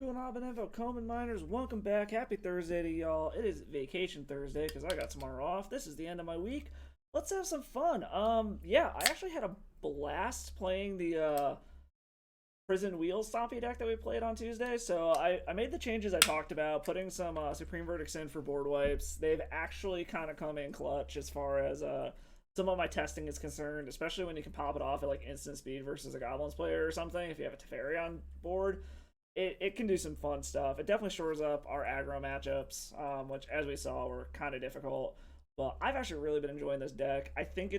Going on, Benevo Coleman Miners? Welcome back. Happy Thursday to y'all. It is vacation Thursday because I got tomorrow off. This is the end of my week. Let's have some fun. Yeah, I actually had a blast playing the Prison Wheels Stompy deck that we played on Tuesday. So I made the changes I talked about, putting some Supreme Verdicts in for board wipes. They've actually kind of come in clutch as far as some of my testing is concerned, especially when you can pop it off at like instant speed versus a Goblins player or something if you have a Teferi on board. It can do some fun stuff. It definitely shores up our aggro matchups, which, as we saw, were kind of difficult. But I've actually really been enjoying this deck. I think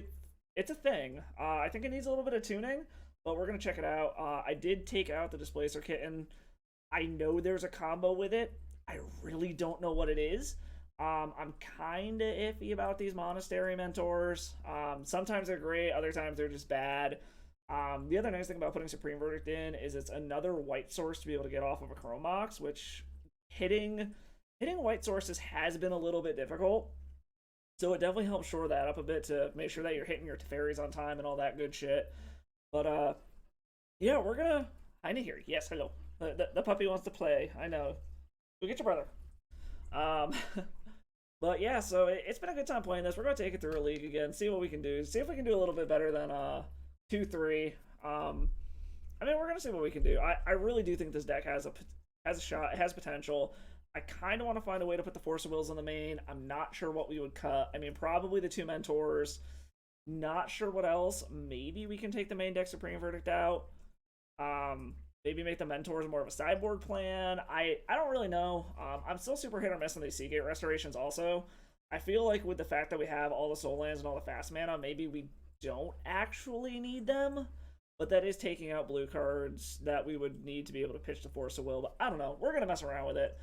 it's a thing. I think it needs a little bit of tuning, but we're going to check it out. I did take out the Displacer Kitten. I know there's a combo with it. I really don't know what it is. I'm kind of iffy about these Monastery Mentors. Sometimes they're great, other times they're just bad. The other nice thing about putting Supreme Verdict in is it's another white source to be able to get off of a Chrome Mox, which hitting white sources has been a little bit difficult. So it definitely helps shore that up a bit to make sure that you're hitting your Teferis on time and all that good shit. But yeah, we're gonna. I need here. Yes, hello. The puppy wants to play. I know. Go get your brother. Um, but yeah, so it's been a good time playing this. We're gonna take it through a league again, see what we can do, see if we can do a little bit better than 2-3. I mean, we're gonna see what we can do. I really do think this deck has a shot. It has potential. I kind of want to find a way to put the Force of Wills on the main. I'm not sure what we would cut. I mean, probably the two mentors. Not sure what else. Maybe we can take the main deck Supreme Verdict out. Maybe make the mentors more of a sideboard plan. I don't really know. I'm still super hit or miss on these Seagate restorations also. I feel like with the fact that we have all the soul lands and all the fast mana, maybe we don't actually need them, but that is taking out blue cards that we would need to be able to pitch the Force of Will. But I don't know. We're gonna mess around with it.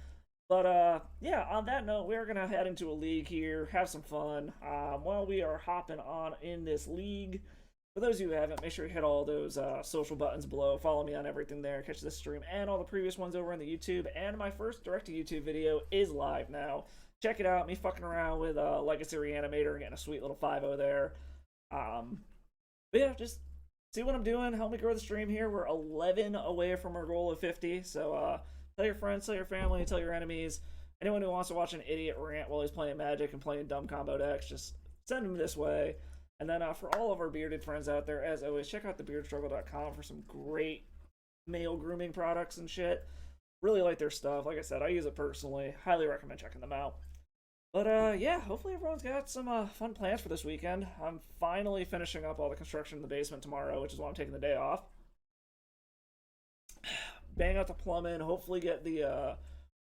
But yeah, on that note, we're gonna head into a league here, have some fun. While we are hopping on in this league, for those of you who haven't, make sure you hit all those social buttons below. Follow me on everything there. Catch this stream and all the previous ones over on the YouTube. And my first direct to YouTube video is live now. Check it out. Me fucking around with Legacy Reanimator and getting a sweet little 5-0 there. But yeah, just see what I'm doing. Help me grow the stream here. We're 11 away from our goal of 50. So tell your friends, tell your family, tell your enemies. Anyone who wants to watch an idiot rant while he's playing Magic and playing dumb combo decks, just send them this way. And then for all of our bearded friends out there, as always, check out thebeardstruggle.com for some great male grooming products and shit. Really like their stuff. Like I said, I use it personally. Highly recommend checking them out. But yeah, hopefully everyone's got some fun plans for this weekend. I'm finally finishing up all the construction in the basement tomorrow, which is why I'm taking the day off. Bang out the plumbing, hopefully get the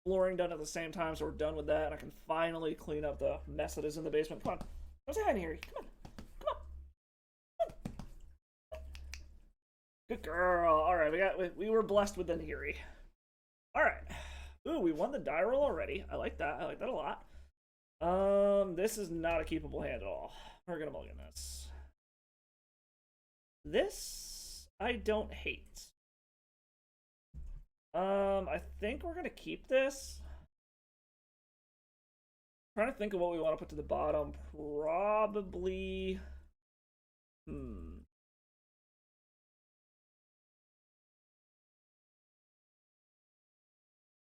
flooring done at the same time so we're done with that, and I can finally clean up the mess that is in the basement. Come on. Come say hi in here. Come on. Come on. Come on. Good girl. Alright, we were blessed with the Nahiri. Alright. Ooh, we won the die roll already. I like that. I like that a lot. This is not a keepable hand at all. We're gonna mulligan this. This I don't hate. I think we're gonna keep this. I'm trying to think of what we want to put to the bottom. Probably.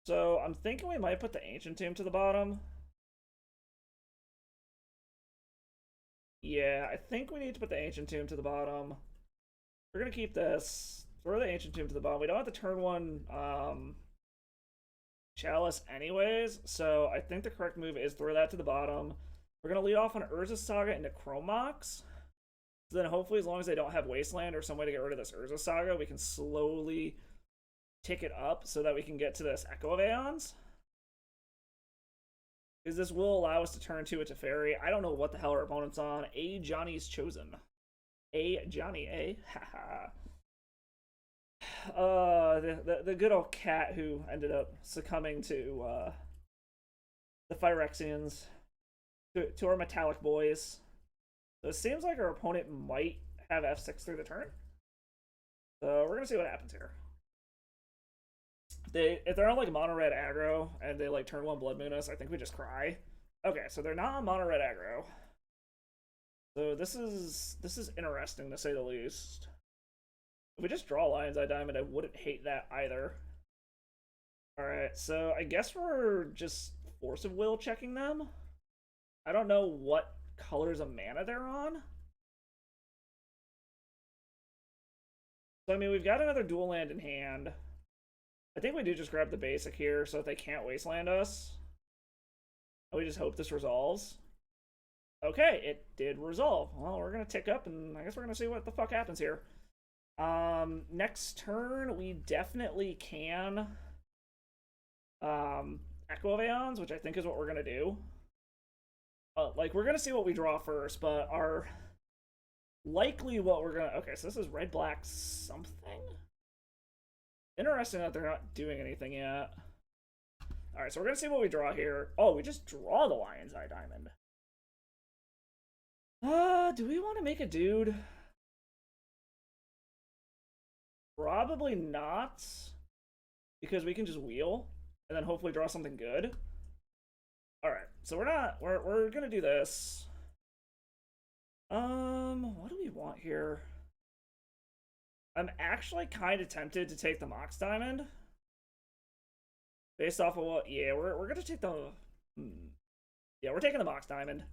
So I'm thinking we might put the Ancient Tomb to the bottom. Yeah, I think we need to put the Ancient Tomb to the bottom. We're gonna keep this. Throw the Ancient Tomb to the bottom. We don't have to turn one Chalice anyways, so I think the correct move is throw that to the bottom. We're gonna lead off on Urza Saga into Chrome Mox. So then hopefully, as long as they don't have Wasteland or some way to get rid of this Urza Saga, we can slowly tick it up so that we can get to this Echo of Aeons. Because this will allow us to turn to a Teferi. I don't know what the hell our opponent's on. A Johnny's chosen. A Johnny, eh? Haha. The good old cat who ended up succumbing to the Phyrexians, to our metallic boys. So it seems like our opponent might have F6 through the turn. So we're gonna see what happens here. If they're on like mono red aggro and they like turn one Blood Moon us, I think we just cry. Okay, so they're not on mono red aggro. So this is interesting to say the least. If we just draw Lion's Eye Diamond, I wouldn't hate that either. Alright, so I guess we're just Force of Will checking them. I don't know what colors of mana they're on. So, I mean, we've got another dual land in hand. I think we do just grab the basic here so that they can't wasteland us. We just hope this resolves. Okay, it did resolve. Well, we're going to tick up, and I guess we're going to see what the fuck happens here. Next turn, we definitely can Echo of Aeons, which I think is what we're going to do. Like, we're going to see what we draw first, but our likely what we're going to... Okay, so this is red-black something? Interesting that they're not doing anything yet. Alright, so we're going to see what we draw here. Oh, we just draw the Lion's Eye Diamond. Do we want to make a dude? Probably not. Because we can just wheel and then hopefully draw something good. Alright, so we're gonna do this. What do we want here? I'm actually kind of tempted to take the Mox Diamond. Based off of what, yeah, we're gonna take the, yeah, we're taking the Mox Diamond.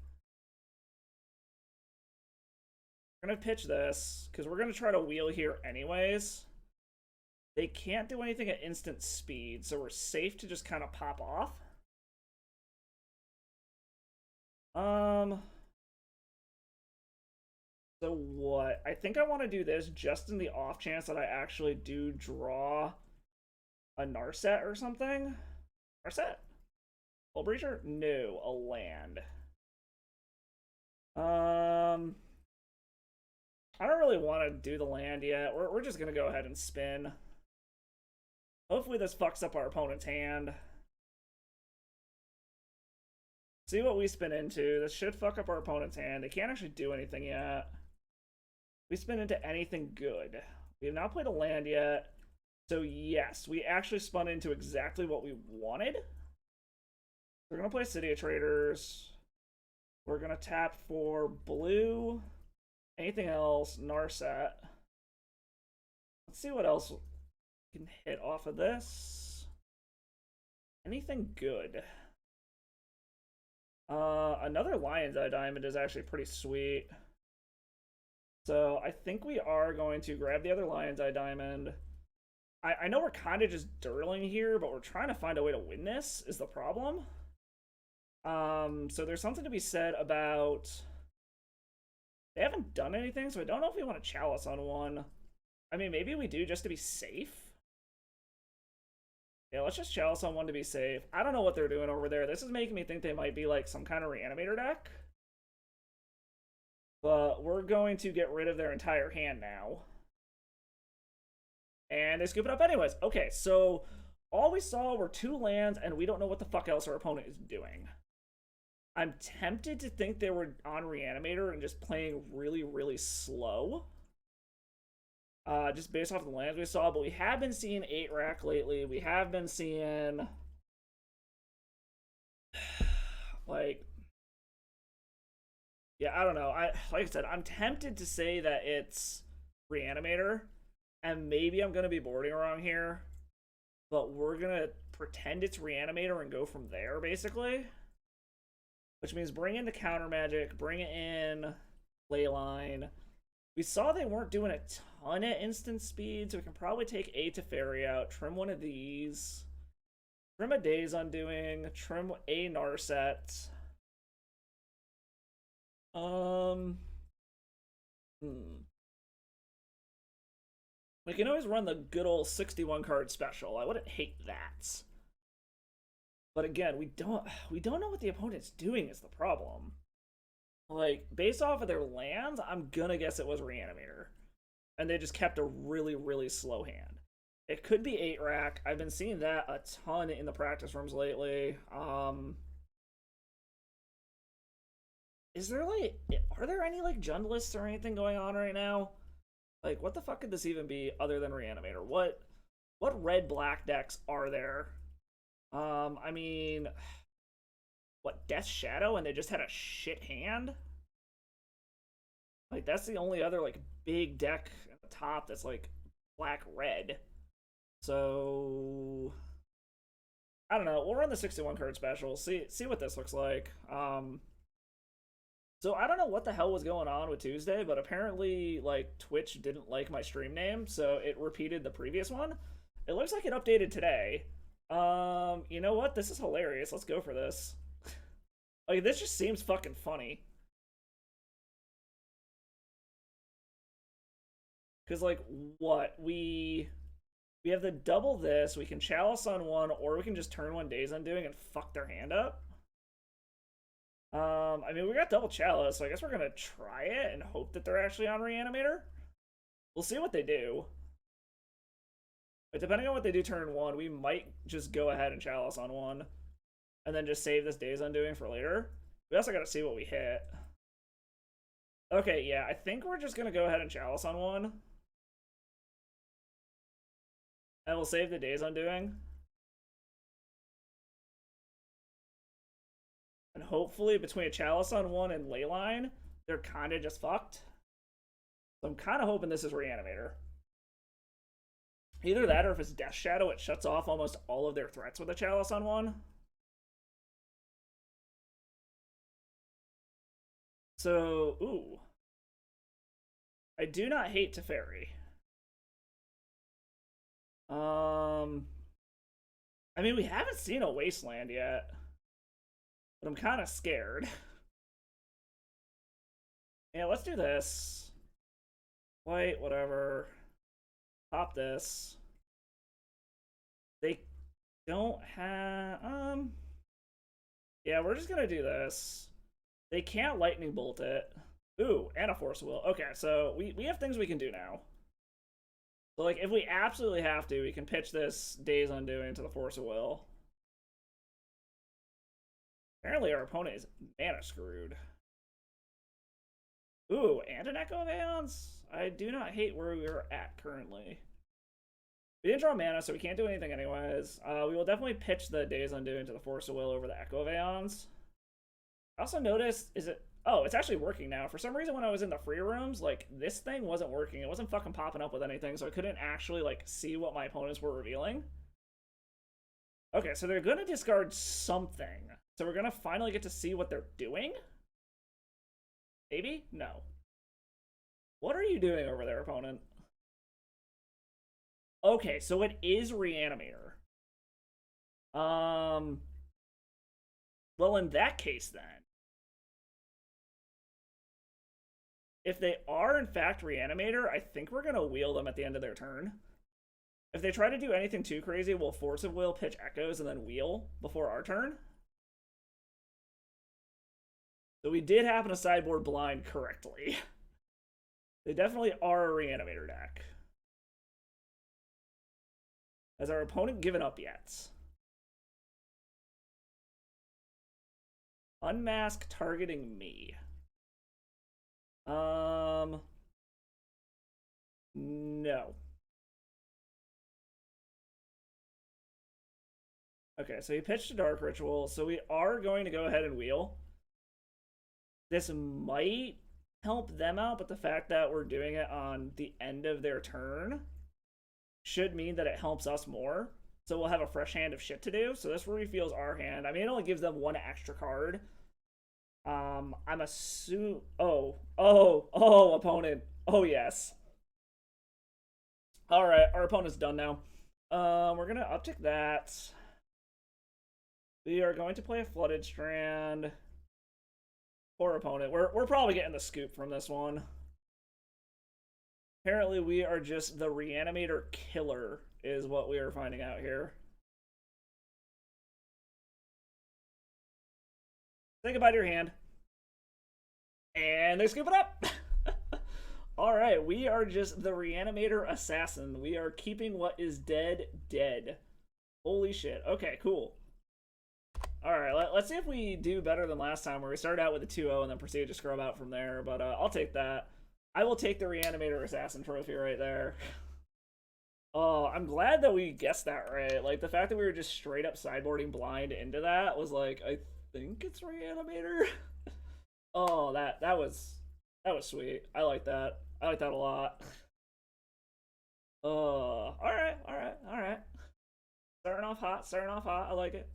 We're gonna pitch this, because we're gonna try to wheel here anyways. They can't do anything at instant speed, so we're safe to just kind of pop off. So what? I think I want to do this just in the off chance that I actually do draw a Narset or something. Narset? Hull Breacher? No, a land. I don't really want to do the land yet. We're just going to go ahead and spin. Hopefully this fucks up our opponent's hand. See what we spin into. This should fuck up our opponent's hand. They can't actually do anything yet. We spin into anything good. We have not played a land yet. So yes, we actually spun into exactly what we wanted. We're going to play City of Traders. We're going to tap for blue. Anything else? Narset. Let's see what else we can hit off of this. Anything good? Another Lion's Eye Diamond is actually pretty sweet. So I think we are going to grab the other Lion's Eye Diamond. I know we're kind of just dirtling here, but we're trying to find a way to win this, is the problem. So there's something to be said about... They haven't done anything, so I don't know if we want to Chalice on one. I mean, maybe we do just to be safe. Yeah, let's just Chalice on one to be safe. I don't know what they're doing over there. This is making me think they might be like some kind of Reanimator deck. But we're going to get rid of their entire hand now. And they scoop it up anyways. Okay, so all we saw were 2 lands, and we don't know what the fuck else our opponent is doing. I'm tempted to think they were on Reanimator and just playing really, really slow. Just based off the lands we saw, but we have been seeing 8-rack lately. We have been seeing... like... Yeah, I don't know. Like I said, I'm tempted to say that it's Reanimator, and maybe I'm going to be boarding wrong here, but we're going to pretend it's Reanimator and go from there, basically. Which means bring in the counter magic, bring in Leyline. We saw they weren't doing a ton at instant speed, so we can probably take a Teferi out, trim one of these, trim a Days Undoing, trim a Narset. We can always run the good old 61 card special. I wouldn't hate that. But again, we don't know what the opponent's doing is the problem. Like, based off of their lands, I'm gonna guess it was Reanimator. And they just kept a really, really slow hand. It could be 8-rack. I've been seeing that a ton in the practice rooms lately. Is there, like... Are there any, like, Jundlists or anything going on right now? Like, what the fuck could this even be other than Reanimator? What red-black decks are there? I mean... What, Death Shadow and they just had a shit hand? Like, that's the only other, like, big deck at the top that's, like, black-red. So... I don't know. We'll run the 61 card special. See what this looks like. So I don't know what the hell was going on with Tuesday, but apparently like Twitch didn't like my stream name, so it repeated the previous one. It looks like it updated today. You know what? This is hilarious. Let's go for this. Like, this just seems fucking funny. Because, like, what? We have to double this. We can chalice on one, or we can just turn one Days Undoing and fuck their hand up. I mean, we got double chalice, so I guess we're gonna try it and hope that they're actually on Reanimator. We'll see what they do. But depending on what they do turn one, we might just go ahead and chalice on one. And then just save this Days Undoing for later. We also gotta see what we hit. Okay, yeah, I think we're just gonna go ahead and chalice on one. And we'll save the Days Undoing. And hopefully between a chalice on one and Leyline, they're kind of just fucked. So I'm kind of hoping this is Reanimator. Either that, or if it's Death Shadow, it shuts off almost all of their threats with a chalice on one. So, ooh. I do not hate Teferi. I mean, we haven't seen a Wasteland yet. But I'm kind of scared. Yeah, let's do this. White, whatever. Pop this. They don't have... Yeah, we're just gonna do this. They can't lightning bolt it. Ooh, and a force of will. Okay, so we have things we can do now. So, like, if we absolutely have to, we can pitch this Days Undoing to the force of will. Apparently our opponent is mana screwed. Ooh, and an Echo of Aeons? I do not hate where we are at currently. We didn't draw mana, so we can't do anything anyways. We will definitely pitch the Days Undoing to the Force of Will over the Echo of Aeons. I also noticed, oh, it's actually working now. For some reason, when I was in the free rooms, like, this thing wasn't working. It wasn't fucking popping up with anything, so I couldn't actually, like, see what my opponents were revealing. Okay, so they're gonna discard something. So we're gonna finally get to see what they're doing? Maybe? No. What are you doing over there, opponent? Okay, so it is Reanimator. Well, in that case, then. If they are, in fact, Reanimator, I think we're gonna wheel them at the end of their turn. If they try to do anything too crazy, we'll Force of Will, pitch Echoes, and then wheel before our turn. So we did happen to sideboard blind correctly. They definitely are a Reanimator deck. Has our opponent given up yet? Unmask targeting me. No. Okay, so he pitched a Dark Ritual, so we are going to go ahead and wheel. This might help them out, but the fact that we're doing it on the end of their turn should mean that it helps us more. So we'll have a fresh hand of shit to do. So this refeels our hand. I mean, it only gives them one extra card. I'm assuming... Oh, opponent. Oh, yes. Alright, our opponent's done now. We're going to uptick that. We are going to play a Flooded Strand. Poor opponent. We're probably getting the scoop from this one. Apparently we are just the Reanimator killer, is what we are finding out here. Say goodbye to your hand. And they scoop it up! Alright, we are just the Reanimator assassin. We are keeping what is dead, dead. Holy shit. Okay, cool. Alright, let's see if we do better than last time, where we started out with a 2-0 and then proceeded to scrub out from there, but I'll take that. I will take the Reanimator Assassin trophy right there. Oh, I'm glad that we guessed that right. Like, the fact that we were just straight up sideboarding blind into that was like, I think it's Reanimator. Oh, that was sweet. I like that. I like that a lot. Alright. Starting off hot, starting off hot. I like it.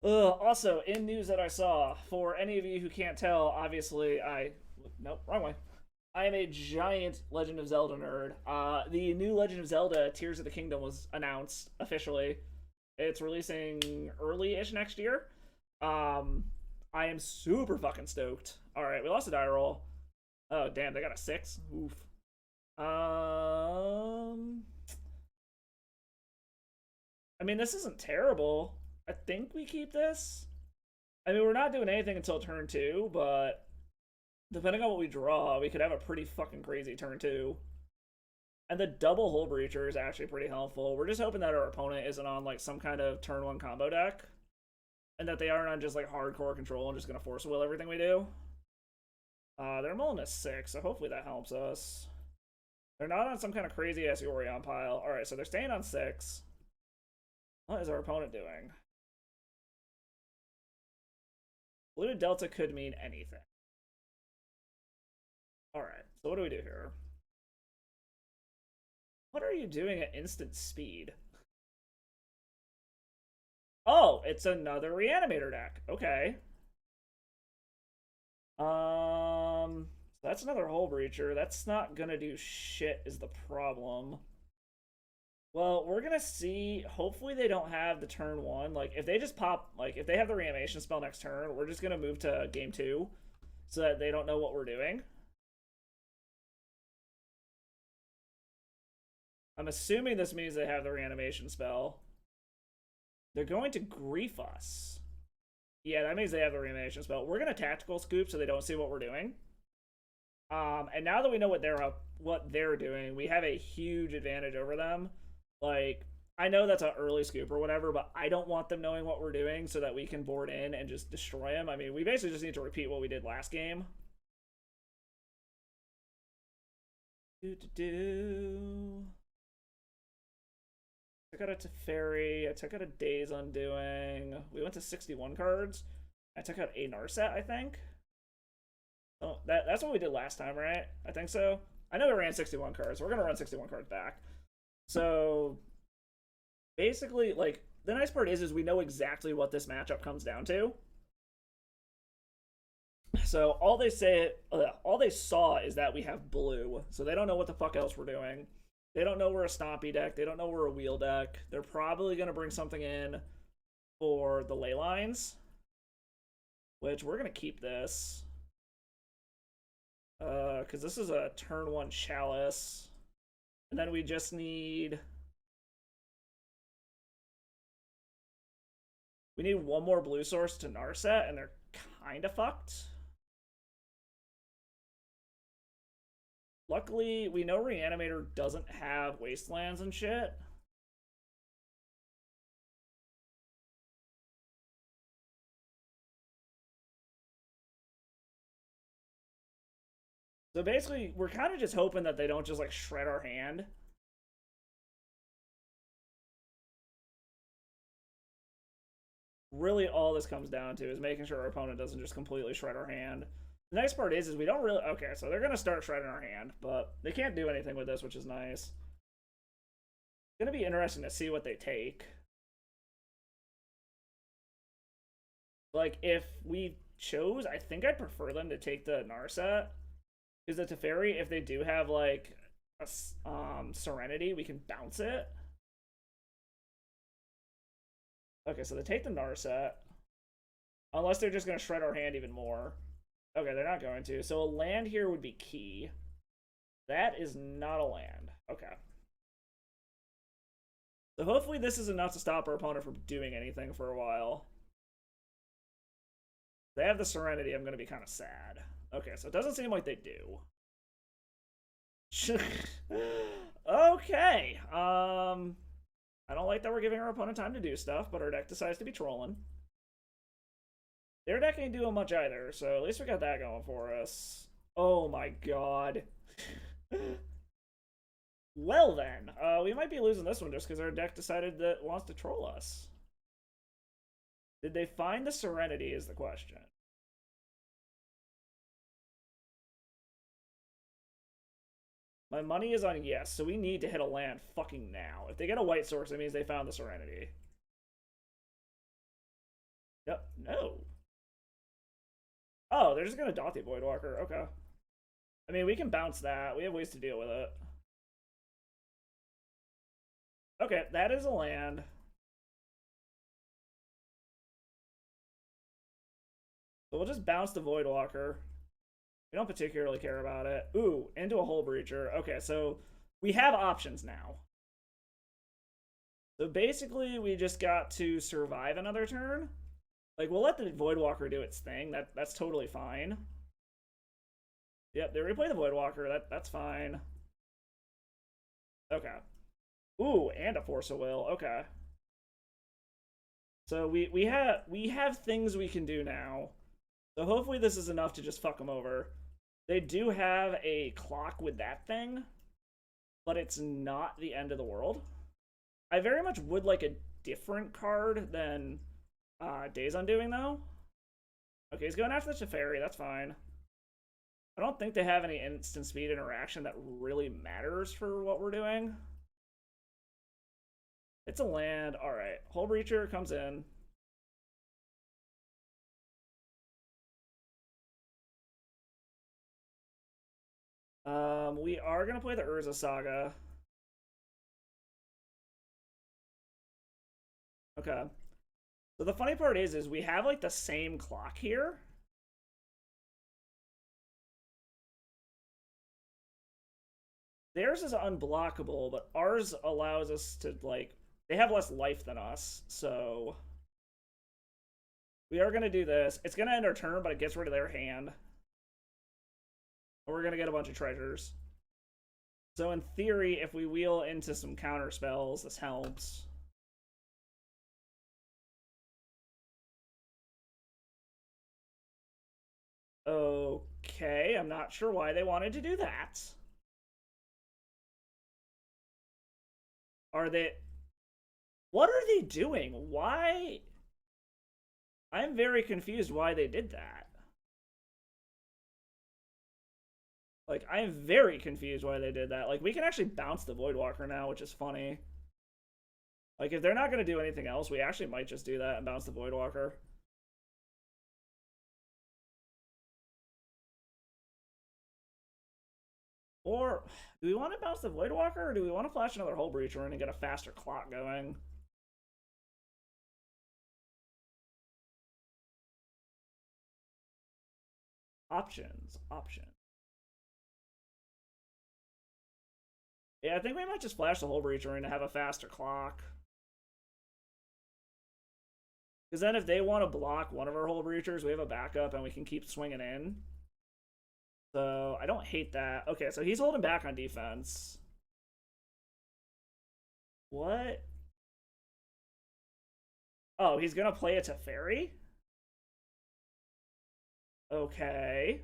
Also, in news that I saw, for any of you who can't tell, obviously nope, wrong way. I am a giant Legend of Zelda nerd. The new Legend of Zelda Tears of the Kingdom was announced officially. It's releasing early-ish next year. I am super fucking stoked. All right, we lost a die roll. Oh damn, they got a 6. Oof. I mean, this isn't terrible. I think we keep this. I mean, we're not doing anything until turn 2, but depending on what we draw, we could have a pretty fucking crazy turn 2. And the double Hull Breacher is actually pretty helpful. We're just hoping that our opponent isn't on like some kind of turn 1 combo deck. And that they aren't on just like hardcore control and just gonna force will everything we do. They're mulling a 6, so hopefully that helps us. They're not on some kind of crazy ass Yorion pile. Alright, so they're staying on 6. What is our opponent doing? Blue Delta could mean anything. Alright, so what do we do here? What are you doing at instant speed? Oh, it's another Reanimator deck. Okay. That's another Hull Breacher. That's not gonna do shit is the problem. Well, we're gonna see. Hopefully they don't have the turn 1. Like, if they just pop, like, if they have the reanimation spell next turn, we're just gonna move to game 2 so that they don't know what we're doing. I'm assuming this means they have the reanimation spell. They're going to grief us. Yeah, that means they have the reanimation spell. We're gonna tactical scoop so they don't see what we're doing. And now that we know what they're doing, we have a huge advantage over them. Like, I know that's an early scoop or whatever, but I don't want them knowing what we're doing so that we can board in and just destroy them. I mean, we basically just need to repeat what we did last game. I took out a Teferi. I took out a Days Undoing. We went to 61 cards. I took out a Narset, I think. Oh, that's what we did last time, right? I think so. I know we ran 61 cards. We're going to run 61 cards back. So, basically, like, the nice part is we know exactly what this matchup comes down to. So, all they saw is that we have blue. So, they don't know what the fuck else we're doing. They don't know we're a Stompy deck. They don't know we're a wheel deck. They're probably going to bring something in for the ley lines, which we're going to keep this. Because this is a turn 1 Chalice. And then we just need... We need one more blue source to Narset, and they're kind of fucked. Luckily, we know Reanimator doesn't have Wastelands and shit. So basically, we're kind of just hoping that they don't just, like, shred our hand. Really, all this comes down to is making sure our opponent doesn't just completely shred our hand. The nice part is we don't really... Okay, so they're going to start shredding our hand, but they can't do anything with this, which is nice. It's going to be interesting to see what they take. Like, if we chose, I think I'd prefer them to take the Narset. Because the Teferi, if they do have, like, a Serenity, we can bounce it. Okay, so they take the Narset. Unless they're just going to shred our hand even more. Okay, they're not going to. So a land here would be key. That is not a land. Okay. So hopefully this is enough to stop our opponent from doing anything for a while. If they have the Serenity, I'm going to be kind of sad. Okay, so it doesn't seem like they do. Okay. I don't like that we're giving our opponent time to do stuff, but our deck decides to be trolling. Their deck ain't doing much either, so at least we got that going for us. Oh my god. Well then, we might be losing this one just because our deck decided that it wants to troll us. Did they find the Serenity is the question. My money is on yes, so we need to hit a land fucking now. If they get a white source, it means they found the Serenity. Yep, no. Oh, they're just gonna dot the Voidwalker. Okay. I mean, we can bounce that. We have ways to deal with it. Okay, that is a land. So we'll just bounce the Voidwalker. We don't particularly care about it. Ooh, into a Hull Breacher. Okay, so we have options now. So basically, we just got to survive another turn. Like, we'll let the Voidwalker do its thing. That's totally fine. Yep, they replay the Voidwalker. That's fine. Okay. Ooh, and a Force of Will. Okay. So we have things we can do now. So hopefully this is enough to just fuck them over. They do have a clock with that thing, but it's not the end of the world. I very much would like a different card than Days Undoing, though. Okay, he's going after the Teferi. That's fine. I don't think they have any instant speed interaction that really matters for what we're doing. It's a land. All right. Hull Breacher comes in. We are going to play the Urza Saga. Okay. So the funny part is we have like the same clock here. Theirs is unblockable, but ours allows us to, like, they have less life than us, so we are going to do this. It's going to end our turn, but it gets rid of their hand. And we're going to get a bunch of treasures. So in theory, if we wheel into some counter spells, this helps. Okay, I'm not sure why they wanted to do that. Are they... What are they doing? Why? I'm very confused why they did that. Like, I am very confused why they did that. Like, we can actually bounce the Voidwalker now, which is funny. Like, if they're not going to do anything else, we actually might just do that and bounce the Voidwalker. Or, do we want to bounce the Voidwalker, or do we want to flash another Hull Breacher in and get a faster clock going? Options. Yeah, I think we might just flash the Hull Breacher in to have a faster clock. Because then if they want to block one of our Hull Breachers, we have a backup and we can keep swinging in. So I don't hate that. Okay, so he's holding back on defense. What? Oh, he's gonna play a Teferi? Okay.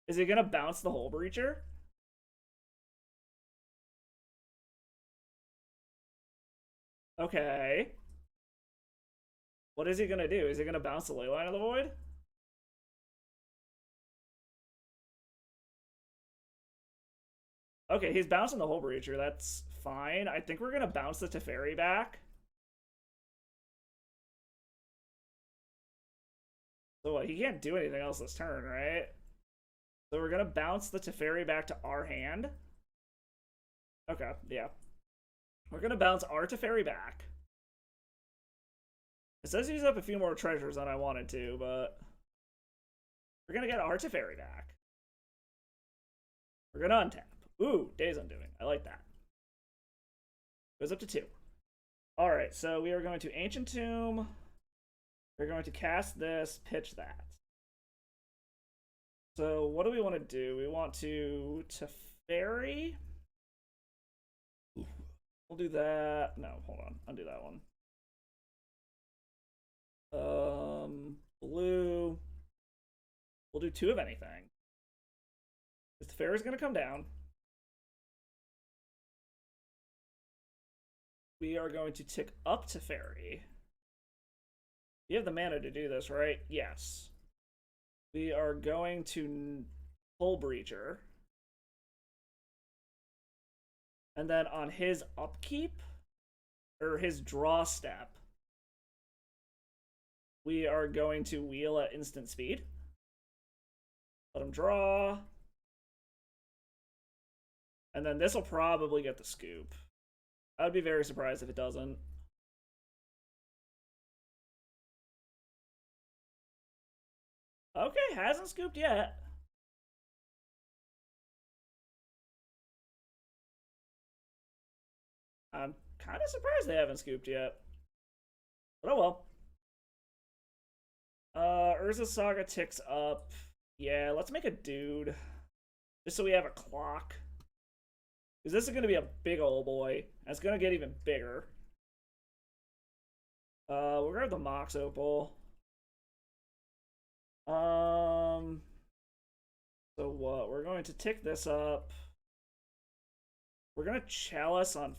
Is he gonna bounce the Hull Breacher? Okay. What is he gonna do? Is he gonna bounce the Leyline of the Void? Okay, he's bouncing the Hull Breacher. That's fine. I think we're gonna bounce the Teferi back. So what? He can't do anything else this turn, right? So we're gonna bounce the Teferi back to our hand. Okay, yeah. We're gonna bounce our Teferi back. It says use up a few more treasures than I wanted to, but we're gonna get our Teferi back. We're gonna untap. Ooh, Days Undoing. I like that. Goes up to 2. Alright, so we are going to Ancient Tomb. We're going to cast this, pitch that. So what do we want to do? We want to Teferi. We'll do that. No, hold on. Undo that one. Blue. We'll do 2 of anything. If the Teferi's going to come down, we are going to tick up Teferi. You have the mana to do this, right? Yes. We are going to Hull Breacher. And then on his upkeep, or his draw step, we are going to wheel at instant speed. Let him draw. And then this will probably get the scoop. I'd be very surprised if it doesn't. Okay, hasn't scooped yet. I'm kind of surprised they haven't scooped yet. But oh well. Urza Saga ticks up. Yeah, let's make a dude. Just so we have a clock. Because this is going to be a big old boy. And it's going to get even bigger. We'll grab the Mox Opal. So what? We're going to tick this up. We're going to Chalice on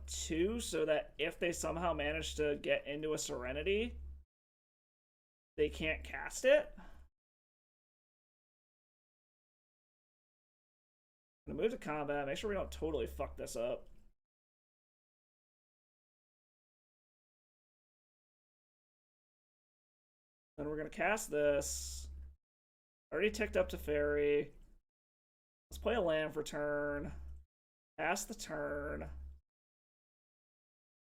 2 so that if they somehow manage to get into a Serenity, they can't cast it. I'm gonna move to combat, make sure we don't totally fuck this up. Then we're gonna cast this. Already ticked up to Fairy. Let's play a land for turn. Pass the turn.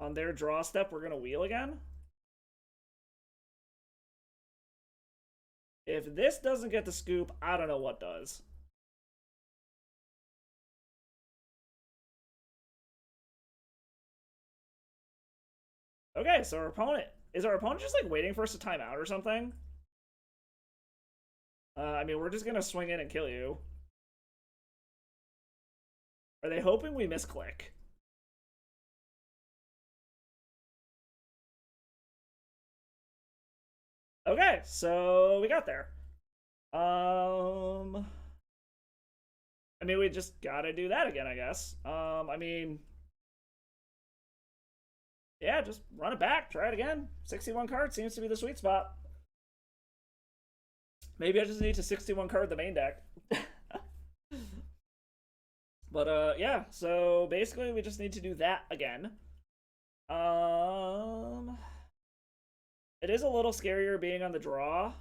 On their draw step, we're gonna wheel again. If this doesn't get the scoop, I don't know what does. Okay, so our opponent... Is our opponent just, like, waiting for us to time out or something? I mean, we're just gonna swing in and kill you. Are they hoping we misclick? Okay, so we got there. I mean, we just gotta do that again, I guess. I mean... Yeah, just run it back, try it again. 61 cards seems to be the sweet spot. Maybe I just need to 61 card the main deck. But, yeah, so basically we just need to do that again. It is a little scarier being on the draw,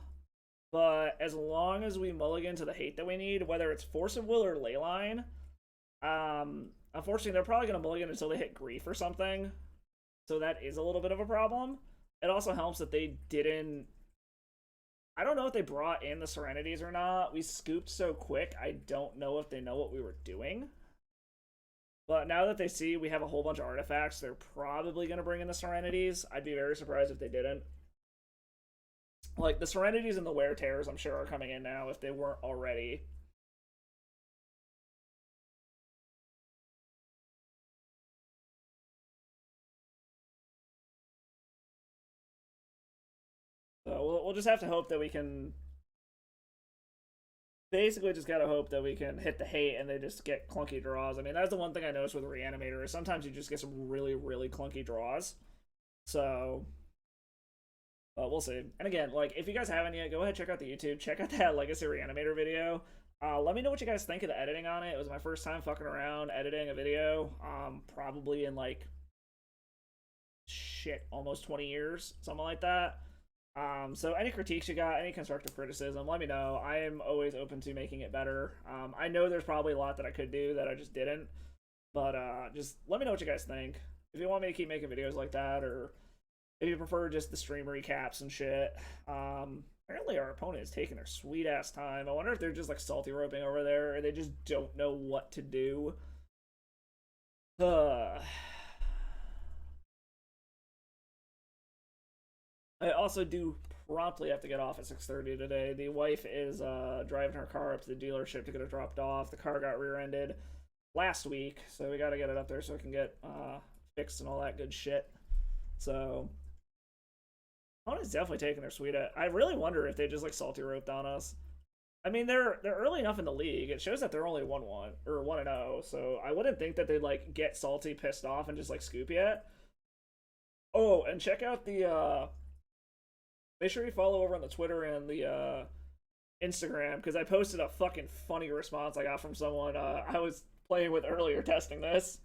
but as long as we mulligan to the hate that we need, whether it's Force of Will or Leyline, unfortunately they're probably going to mulligan until they hit Grief or something, so that is a little bit of a problem. It also helps that they didn't... I don't know if they brought in the Serenities or not. We scooped so quick, I don't know if they know what we were doing. But now that they see we have a whole bunch of artifacts, they're probably going to bring in the Serenities. I'd be very surprised if they didn't. Like, the Serenities and the Wear Tears, I'm sure, are coming in now if they weren't already. So we'll just have to hope that we can... Basically just gotta hope that we can hit the hate and they just get clunky draws. I mean, that's the one thing I noticed with Reanimator is sometimes you just get some really, really clunky draws. So... we'll see. And again, like, if you guys haven't yet, go ahead, check out the YouTube. Check out that Legacy Reanimator video. Let me know what you guys think of the editing on it. It was my first time fucking around editing a video. Probably in, like, shit, almost 20 years. Something like that. So any critiques you got, any constructive criticism, let me know. I am always open to making it better. I know there's probably a lot that I could do that I just didn't. But, just let me know what you guys think. If you want me to keep making videos like that, or... if you prefer just the stream recaps and shit. Apparently our opponent is taking their sweet ass time. I wonder if they're just like salty roping over there or they just don't know what to do. I also do promptly have to get off at 6:30 today. The wife is driving her car up to the dealership to get it dropped off. The car got rear-ended last week, so we gotta get it up there so it can get fixed and all that good shit. So... opponent's definitely taking their sweet at. I really wonder if they just like salty roped on us. I mean, they're early enough in the league. It shows that they're only 1-1 or 1-0. So I wouldn't think that they'd like get salty, pissed off, and just like scoop yet. Oh, and check out the. Make sure you follow over on the Twitter and the Instagram because I posted a fucking funny response I got from someone. I was playing with earlier testing this.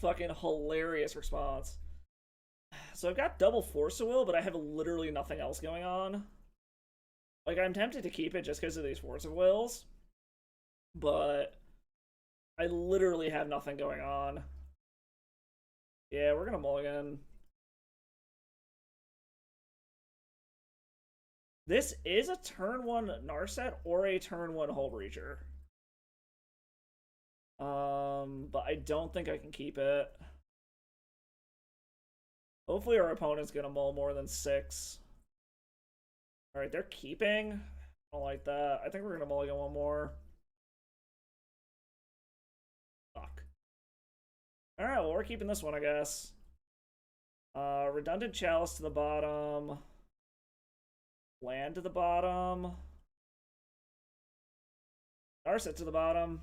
Fucking hilarious response. So I've got double Force of Will, but I have literally nothing else going on. Like, I'm tempted to keep it just because of these Force of Wills, but I literally have nothing going on. Yeah, we're gonna mulligan. This is a turn 1 Narset or a turn 1 Hull Breacher. But I don't think I can keep it. Hopefully our opponent's gonna mull more than 6. Alright, they're keeping. I don't like that. I think we're gonna mulligan one more. Fuck. Alright, well, we're keeping this one, I guess. Redundant Chalice to the bottom. Land to the bottom. Narset to the bottom.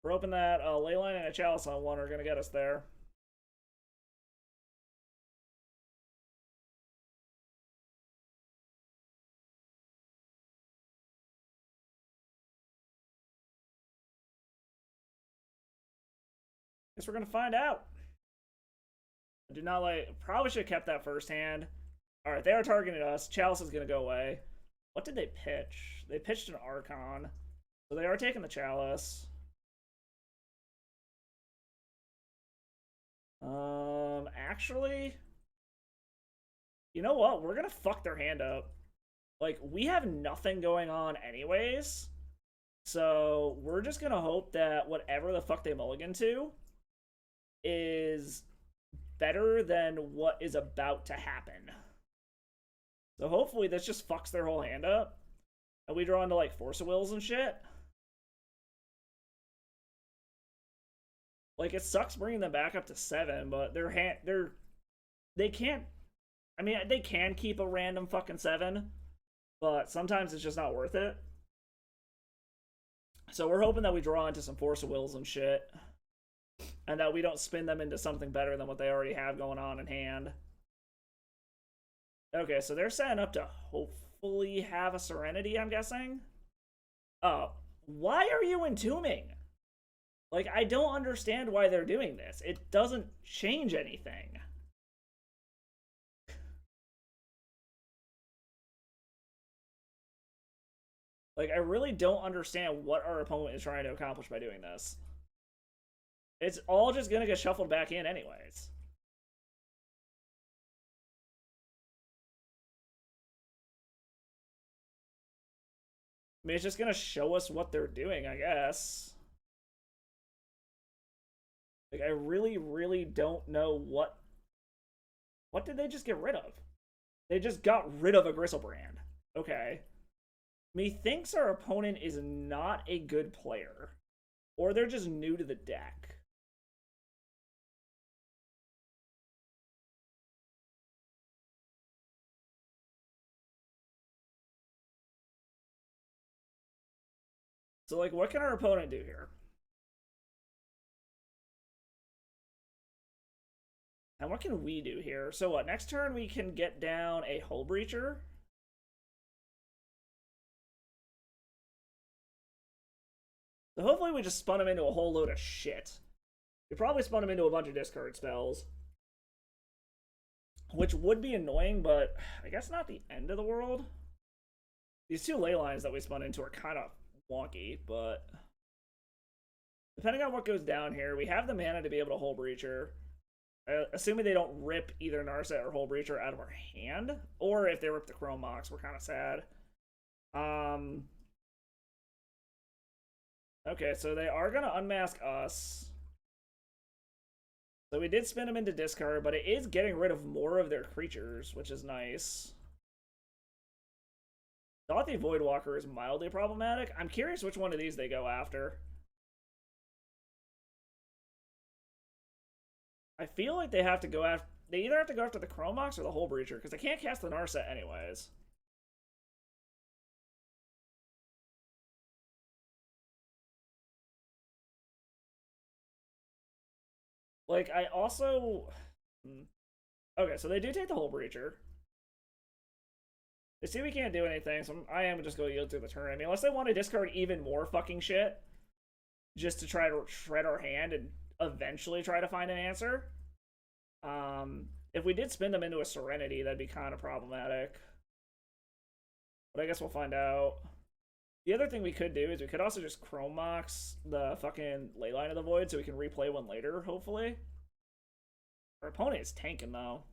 We're hoping that a Leyline and a Chalice on one are going to get us there. Guess we're going to find out. I do not like... Probably should have kept that first hand. Alright, they are targeting us. Chalice is going to go away. What did they pitch? They pitched an Archon. So they are taking the Chalice. Actually, you know what? We're gonna fuck their hand up. Like, we have nothing going on anyways. So we're just gonna hope that whatever the fuck they mulligan to is better than what is about to happen. So hopefully this just fucks their whole hand up. And we draw into, like, Force of Wills and shit. Like, it sucks bringing them back up to 7, but they can't. I mean, they can keep a random fucking 7, but sometimes it's just not worth it. So we're hoping that we draw into some Force of Wills and shit, and that we don't spin them into something better than what they already have going on in hand. Okay, so they're setting up to hopefully have a Serenity, I'm guessing. Oh, why are you entombing? Like, I don't understand why they're doing this. It doesn't change anything. Like, I really don't understand what our opponent is trying to accomplish by doing this. It's all just gonna get shuffled back in anyways. I mean, it's just gonna show us what they're doing, I guess. Like, I really don't know what did they just get rid of? They just got rid of a Gristlebrand. Okay. Methinks our opponent is not a good player. Or they're just new to the deck. So, like, what can our opponent do here? And what can we do here? So what, next turn we can get down a Hull Breacher? So hopefully we just spun him into a whole load of shit. We probably spun him into a bunch of discard spells. Which would be annoying, but I guess not the end of the world. These two ley lines that we spun into are kind of wonky, but... Depending on what goes down here, we have the mana to be able to Hull Breacher. Assuming they don't rip either Narset or Hull Breacher out of our hand. Or if they rip the Chrome Mox, we're kind of sad. Okay, so they are going to unmask us. So we did spin them into discard, but it is getting rid of more of their creatures, which is nice. Thought the Voidwalker is mildly problematic. I'm curious which one of these they go after. I feel like they have to go after... They either have to go after the Chrome Mox or the Hull Breacher, because they can't cast the Narset anyways. Like, I also... Okay, so they do take the Hull Breacher. They see we can't do anything, so I am just going to yield through the turn. I mean, unless they want to discard even more fucking shit. just to try to shred our hand and eventually try to find an answer. If we did spin them into a Serenity, that'd be kind of problematic. But I guess we'll find out. The other thing we could do is we could also just Chrome Mox the fucking Leyline of the Void so we can replay one later, hopefully. Our opponent is tanking, though.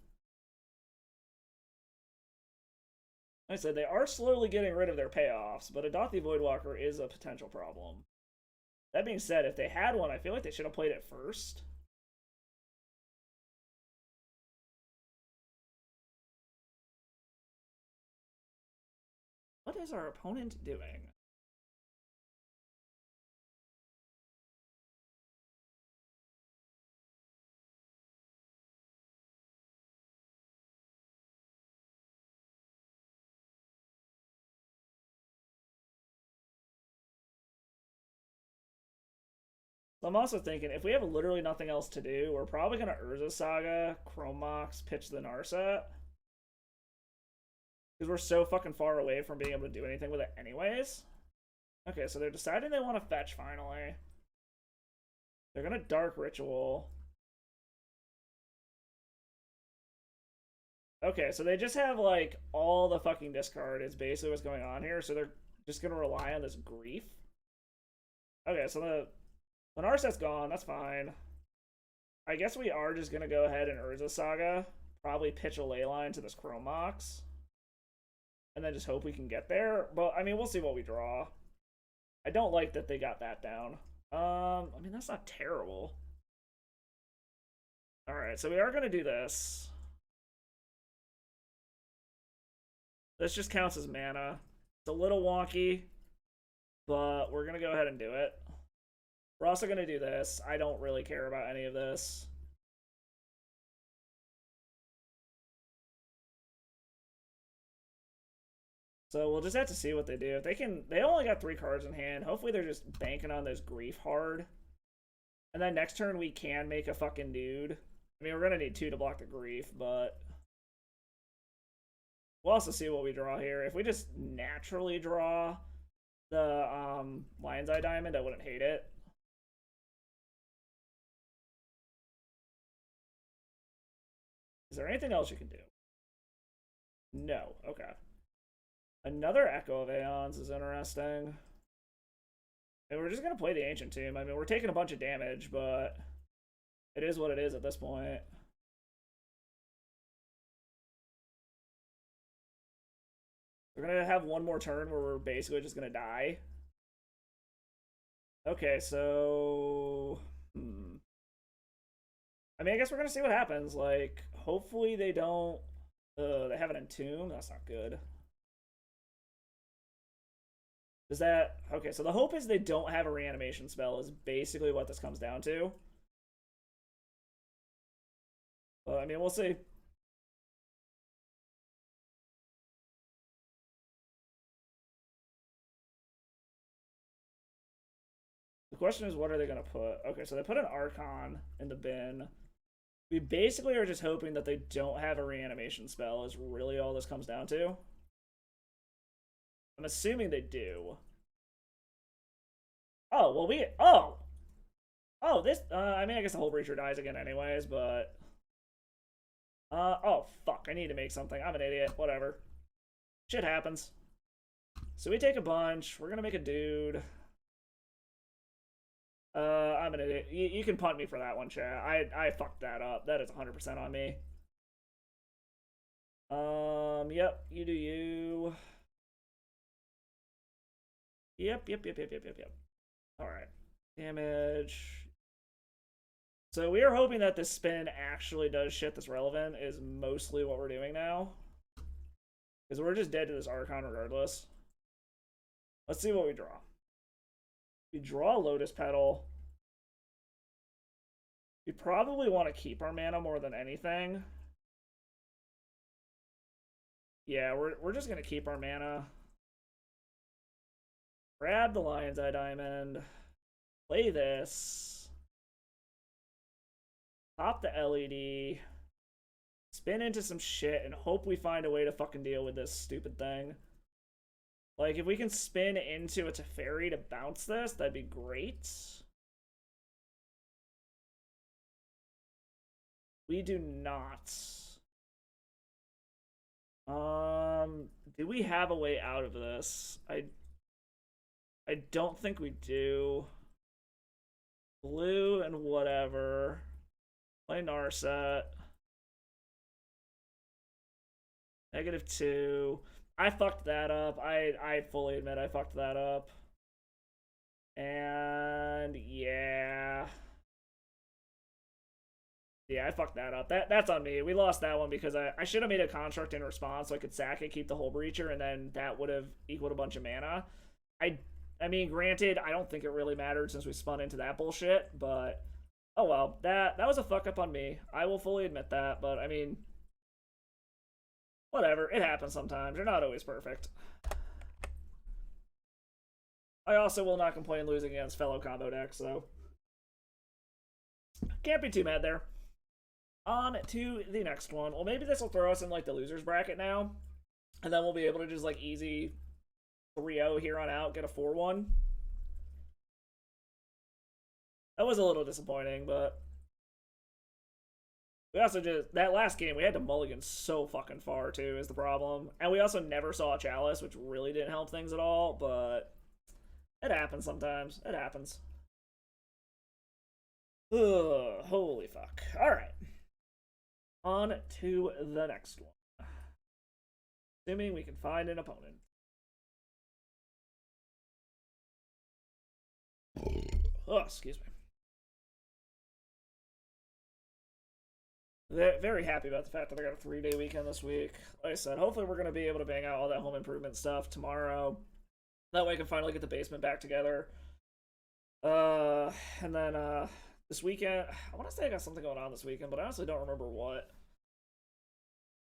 Like I said, they are slowly getting rid of their payoffs, but a Dothy Voidwalker is a potential problem. That being said, if they had one, I feel like they should have played it first. What is our opponent doing? I'm also thinking, if we have literally nothing else to do, we're probably going to Urza Saga, Chrome Mox, pitch the Narset. Because we're so fucking far away from being able to do anything with it anyways. Okay, so they're deciding they want to fetch finally. They're going to Dark Ritual. Okay, so they just have, like, all the fucking discard is basically what's going on here. So they're just going to rely on this Grief. Okay, so the Narset's gone. That's fine. I guess we are just going to go ahead and Urza Saga. Probably pitch a Leyline to this Chrome Mox. And then just hope we can get there. But, I mean, we'll see what we draw. I don't like that they got that down. I mean, that's not terrible. Alright, so we are going to do this. This just counts as mana. It's a little wonky, but we're going to go ahead and do it. We're also going to do this. I don't really care about any of this. So we'll just have to see what they do. If they only got 3 cards in hand. Hopefully they're just banking on this Grief hard. And then next turn we can make a fucking dude. I mean, we're going to need 2 to block the Grief, but we'll also see what we draw here. If we just naturally draw the Lion's Eye Diamond, I wouldn't hate it. Is there anything else you can do? No. Okay. Another Echo of Aeons is interesting. And we're just going to play the Ancient Tomb. I mean, we're taking a bunch of damage, but it is what it is at this point. We're going to have one more turn where we're basically just going to die. Okay, so I mean, I guess we're going to see what happens. Like, hopefully they don't they have an Entomb. That's not good. Does that... Okay, so the hope is they don't have a reanimation spell is basically what this comes down to. Well, I mean, we'll see. The question is, what are they going to put? Okay, so they put an Archon in the bin. We basically are just hoping that they don't have a reanimation spell is really all this comes down to. I'm assuming they do. Oh, well, we... Oh! Oh, this... I mean, I guess the whole Breacher dies again anyways, but... Oh, fuck. I need to make something. I'm an idiot. Whatever. Shit happens. So we take a bunch. We're gonna make a dude. I'm an idiot. You can punt me for that one, chat. I fucked that up. That is 100% on me. Yep. You do you. Yep. Alright. Damage. So we are hoping that this spin actually does shit that's relevant is mostly what we're doing now. Because we're just dead to this Archon regardless. Let's see what we draw. We draw Lotus Petal. We probably want to keep our mana more than anything. Yeah, we're just going to keep our mana. Grab the Lion's Eye Diamond. Play this. Pop the LED. Spin into some shit and hope we find a way to fucking deal with this stupid thing. Like, if we can spin into a Teferi to bounce this, that'd be great. We do not. Do we have a way out of this? I don't think we do. Blue and whatever. Play Narset. -2. I fucked that up. I fully admit I fucked that up. And yeah. Yeah, I fucked that up. That's on me. We lost that one because I should have made a construct in response so I could sack it, keep the whole breacher, and then that would have equaled a bunch of mana. I I mean, granted, I don't think it really mattered since we spun into that bullshit, but oh well. That was a fuck up on me. I will fully admit that, but I mean, whatever. It happens sometimes. You're not always perfect. I also will not complain losing against fellow combo decks, so can't be too mad there. On to the next one. Well, maybe this will throw us in like the losers bracket now, and then we'll be able to just like easy 3-0 here on out, get a 4-1. That was a little disappointing, but we also just that last game we had to mulligan so fucking far too is the problem, and we also never saw a chalice, which really didn't help things at all. But it happens sometimes. It happens. Ugh, holy fuck! All right, on to the next one. Assuming we can find an opponent. Oh, excuse me. They're very happy about the fact that I got a 3-day weekend this week. Like I said, hopefully we're going to be able to bang out all that home improvement stuff tomorrow. That way I can finally get the basement back together. And then this weekend, I want to say I got something going on this weekend, but I honestly don't remember what.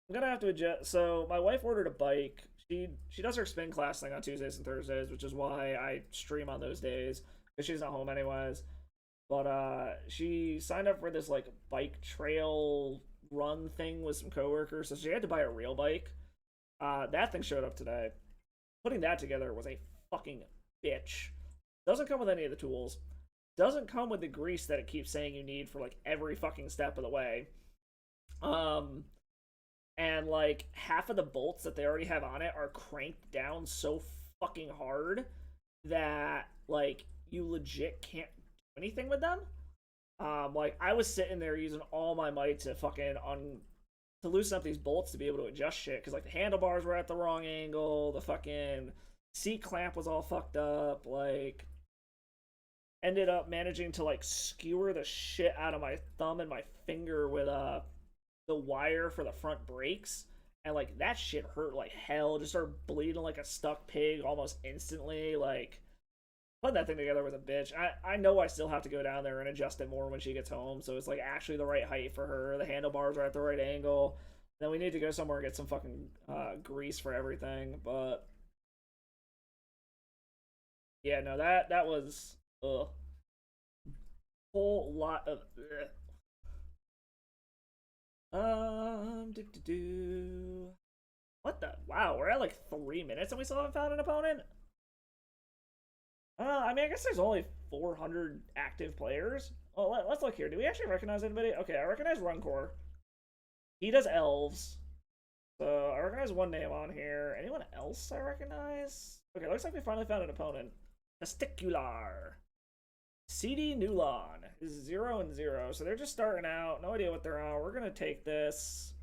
I'm going to have to adjust. So my wife ordered a bike. She does her spin class thing on Tuesdays and Thursdays, which is why I stream on those days, because she's not home anyways. But she signed up for this like bike trail run thing with some coworkers, so she had to buy a real bike. That thing showed up today. Putting that together was a fucking bitch. Doesn't come with any of the tools. Doesn't come with the grease that it keeps saying you need for like every fucking step of the way. And like half of the bolts that they already have on it are cranked down so fucking hard that like you legit can't anything with them. Like I was sitting there using all my might to fucking to loosen up these bolts to be able to adjust shit, because like the handlebars were at the wrong angle, the fucking seat clamp was all fucked up, like ended up managing to like skewer the shit out of my thumb and my finger with the wire for the front brakes, and like that shit hurt like hell. Just started bleeding like a stuck pig almost instantly. Like putting that thing together was a bitch. I know I still have to go down there and adjust it more when she gets home, so it's like actually the right height for her. The handlebars are at the right angle. Then we need to go somewhere and get some fucking grease for everything. But yeah, no, that was whole lot of what the wow, we're at like 3 minutes and we still haven't found an opponent. I mean, I guess there's only 400 active players. Oh, let's look here. Do we actually recognize anybody? Okay, I recognize Runcore. He does elves. So I recognize one name on here. Anyone else I recognize? Okay, looks like we finally found an opponent. Testicular. CD Nulon is 0-0. So they're just starting out. No idea what they're on. We're gonna take this.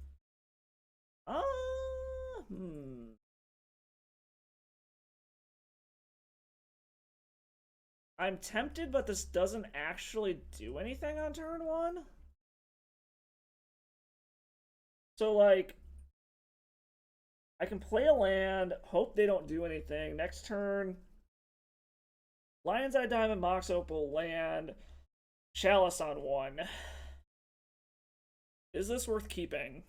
I'm tempted, but this doesn't actually do anything on turn 1. So, like, I can play a land, hope they don't do anything. Next turn, Lion's Eye Diamond, Mox Opal, land, Chalice on 1. Is this worth keeping?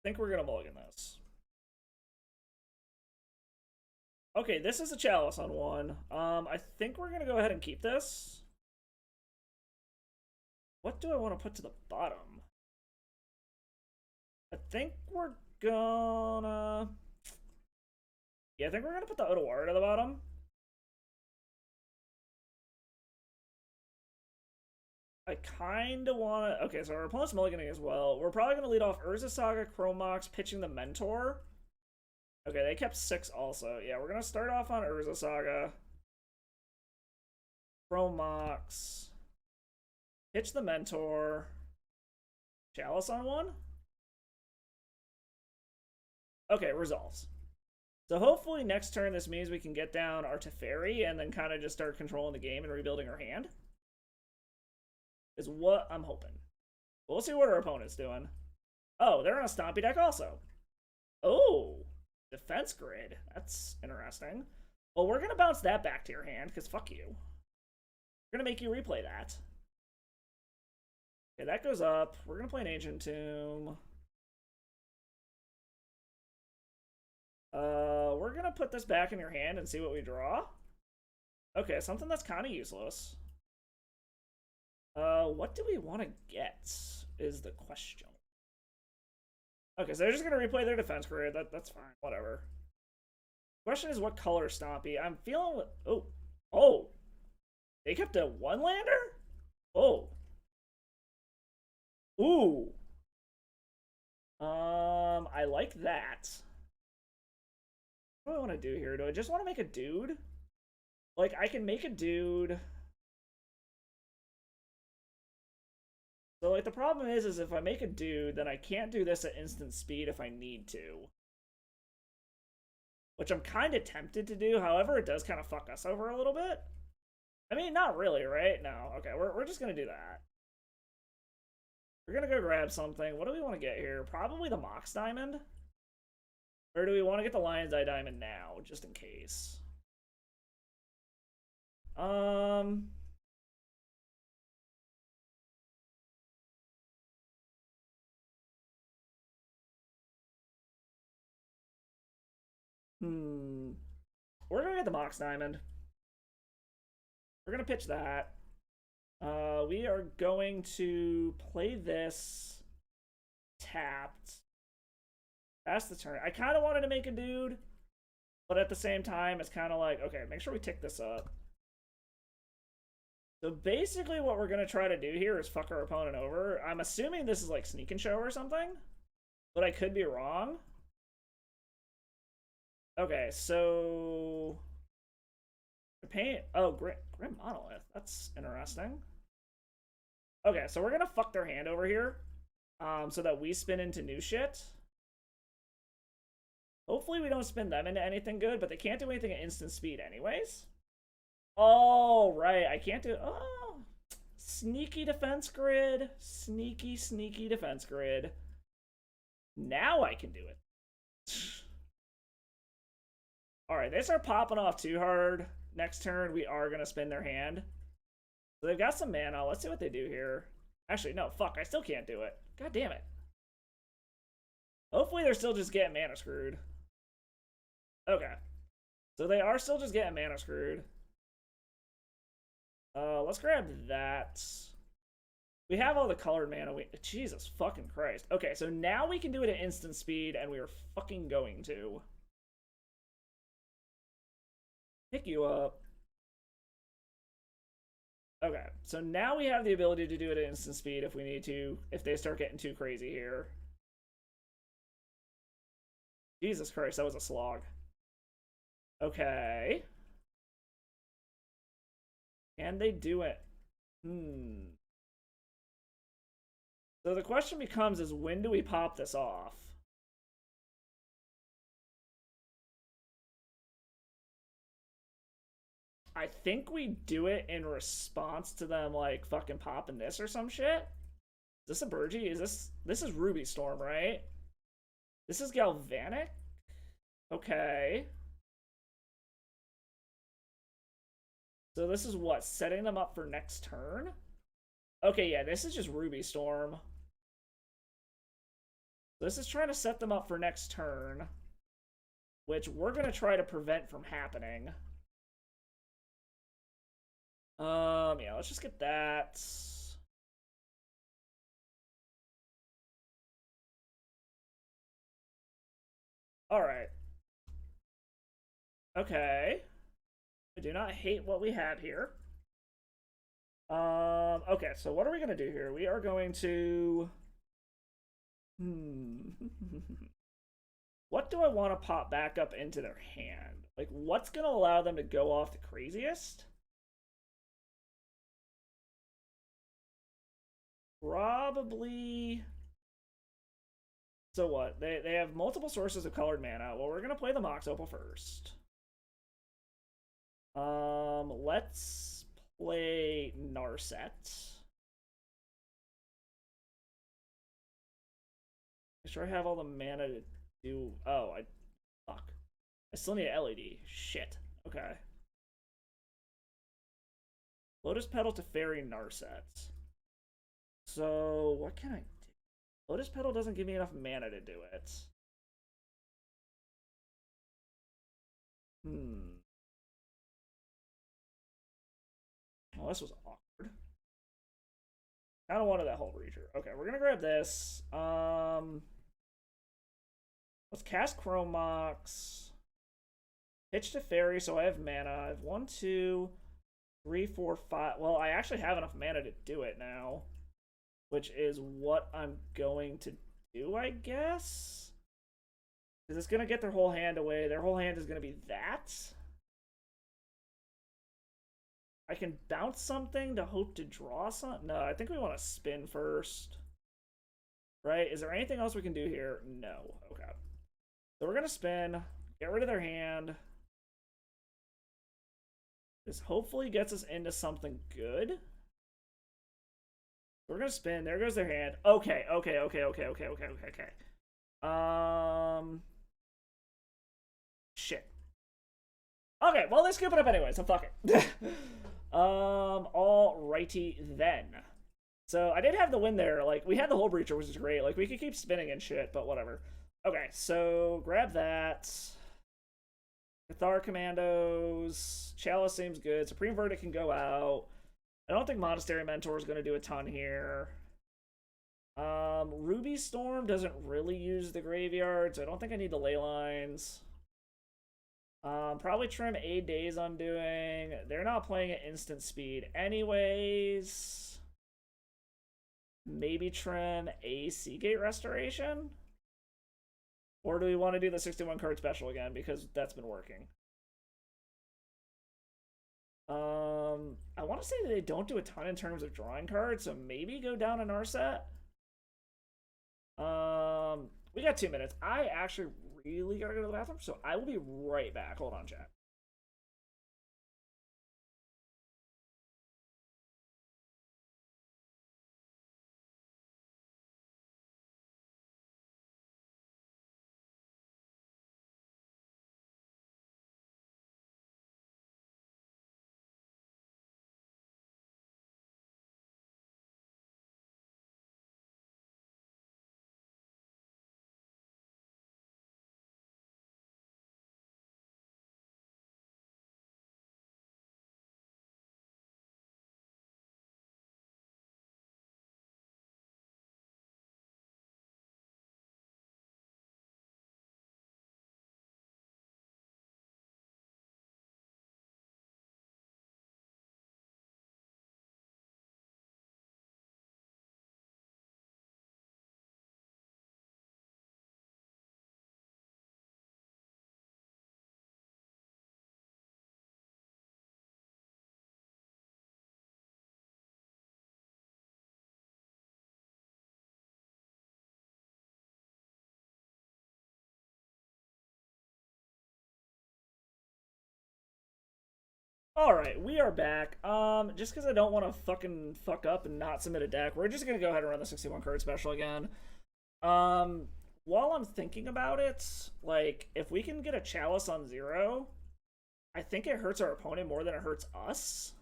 I think we're gonna mulligan this. Okay, this is a Chalice on 1. I think we're gonna go ahead and keep this. What do I want to put to the bottom? I think we're gonna... Yeah, I think we're gonna put the Otawara to the bottom. I kind of want to... Okay, so our opponent's mulliganing as well. We're probably going to lead off Urza Saga, Chromox, pitching the Mentor. Okay, they kept 6 also. Yeah, we're going to start off on Urza Saga. Chromox. Pitch the Mentor. Chalice on 1? Okay, resolves. So hopefully next turn this means we can get down our Teferi and then kind of just start controlling the game and rebuilding our hand. Is what I'm hoping. We'll see what our opponent's doing. Oh, they're on a Stompy deck also. Oh, defense grid. That's interesting. Well, we're going to bounce that back to your hand, because fuck you. We're going to make you replay that. Okay, that goes up. We're going to play an Ancient Tomb. We're going to put this back in your hand and see what we draw. Okay, something that's kind of useless. What do we want to get is the question. Okay, so they're just going to replay their defense grid. That's fine. Whatever. Question is what color Stompy. I'm feeling... Oh. They kept a 1-lander? Oh. Ooh. I like that. What do I want to do here? Do I just want to make a dude? Like, I can make a dude... So, like, the problem is if I make a dude, then I can't do this at instant speed if I need to. Which I'm kind of tempted to do, however, it does kind of fuck us over a little bit. I mean, not really, right? No, okay, we're just gonna do that. We're gonna go grab something. What do we want to get here? Probably the Mox Diamond? Or do we want to get the Lion's Eye Diamond now, just in case? We're gonna get the Mox Diamond. We're gonna pitch that. We are going to play this tapped. That's the turn. I kind of wanted to make a dude, but at the same time, it's kind of like, okay, make sure we tick this up. So basically what we're going to try to do here is fuck our opponent over. I'm assuming this is like Sneak and Show or something, but I could be wrong. Okay, so... Oh, Grim Monolith. That's interesting. Okay, so we're going to fuck their hand over here so that we spin into new shit. Hopefully we don't spin them into anything good, but they can't do anything at instant speed anyways. Oh, right. I can't do... Oh, sneaky defense grid. Sneaky, sneaky defense grid. Now I can do it. Alright, they start popping off too hard. Next turn, we are going to spin their hand. So they've got some mana. Let's see what they do here. Actually, no, fuck. I still can't do it. God damn it. Hopefully they're still just getting mana screwed. Okay. So they are still just getting mana screwed. Let's grab that. We have all the colored mana. Jesus fucking Christ. Okay, so now we can do it at instant speed, and we are fucking going to. Pick you up. Okay, so now we have the ability to do it at instant speed if we need to, if they start getting too crazy here. Jesus Christ, that was a slog. Okay. Can they do it? So the question becomes is when do we pop this off? I think we do it in response to them, like, fucking popping this or some shit. Is this a Burgie? This is Ruby Storm, right? This is Galvanic? Okay. So this is what? Setting them up for next turn? Okay, yeah, this is just Ruby Storm. This is trying to set them up for next turn, which we're going to try to prevent from happening. Yeah, let's just get that. Alright. Okay. I do not hate what we have here. Okay, so what are we gonna do here? We are going to... Hmm. What do I want to pop back up into their hand? Like, what's gonna allow them to go off the craziest? Probably... So what? They have multiple sources of colored mana. Well, we're gonna play the Mox Opal first. Let's play Narset. Make sure I have all the mana to do. Oh, fuck. I still need an LED. Shit. Okay. Lotus Petal to Fairy Narset. So what can I do? Lotus Petal doesn't give me enough mana to do it. Well, this was awkward. I don't want that whole reacher. Okay, we're gonna grab this. Let's cast Chrome Mox. Pitch to Fairy, so I have mana. I have 1, 2, 3, 4, 5. Well, I actually have enough mana to do it now, which is what I'm going to do, I guess. Because it's gonna get their whole hand away. Their whole hand is gonna be that. I can bounce something to hope to draw something. No, I think we want to spin first. Right? Is there anything else we can do here? No. Okay. So we're going to spin, get rid of their hand. This hopefully gets us into something good. We're going to spin. There goes their hand. Okay. Shit. Okay, well, let's scoop it up anyway, so fuck it. Alrighty then. So I did have the win there. Like, we had the whole breacher, which is great. Like, we could keep spinning and shit, but whatever. Okay, so grab that. Cathar Commandos. Chalice seems good. Supreme Verdict can go out. I don't think Monastery Mentor is going to do a ton here. Ruby Storm doesn't really use the graveyard, so I don't think I need the ley lines. Probably trim a Days Undoing. They're not playing at instant speed anyways. Maybe trim a Seagate Restoration? Or do we want to do the 61 card special again because that's been working? I want to say that they don't do a ton in terms of drawing cards, so maybe go down an Narset. We got 2 minutes. I actually really gotta go to the bathroom, so I will be right back. Hold on, chat. Alright, we are back. Just because I don't want to fucking fuck up and not submit a deck, we're just gonna go ahead and run the 61 card special again. While I'm thinking about it, like, if we can get a Chalice on 0, I think it hurts our opponent more than it hurts us.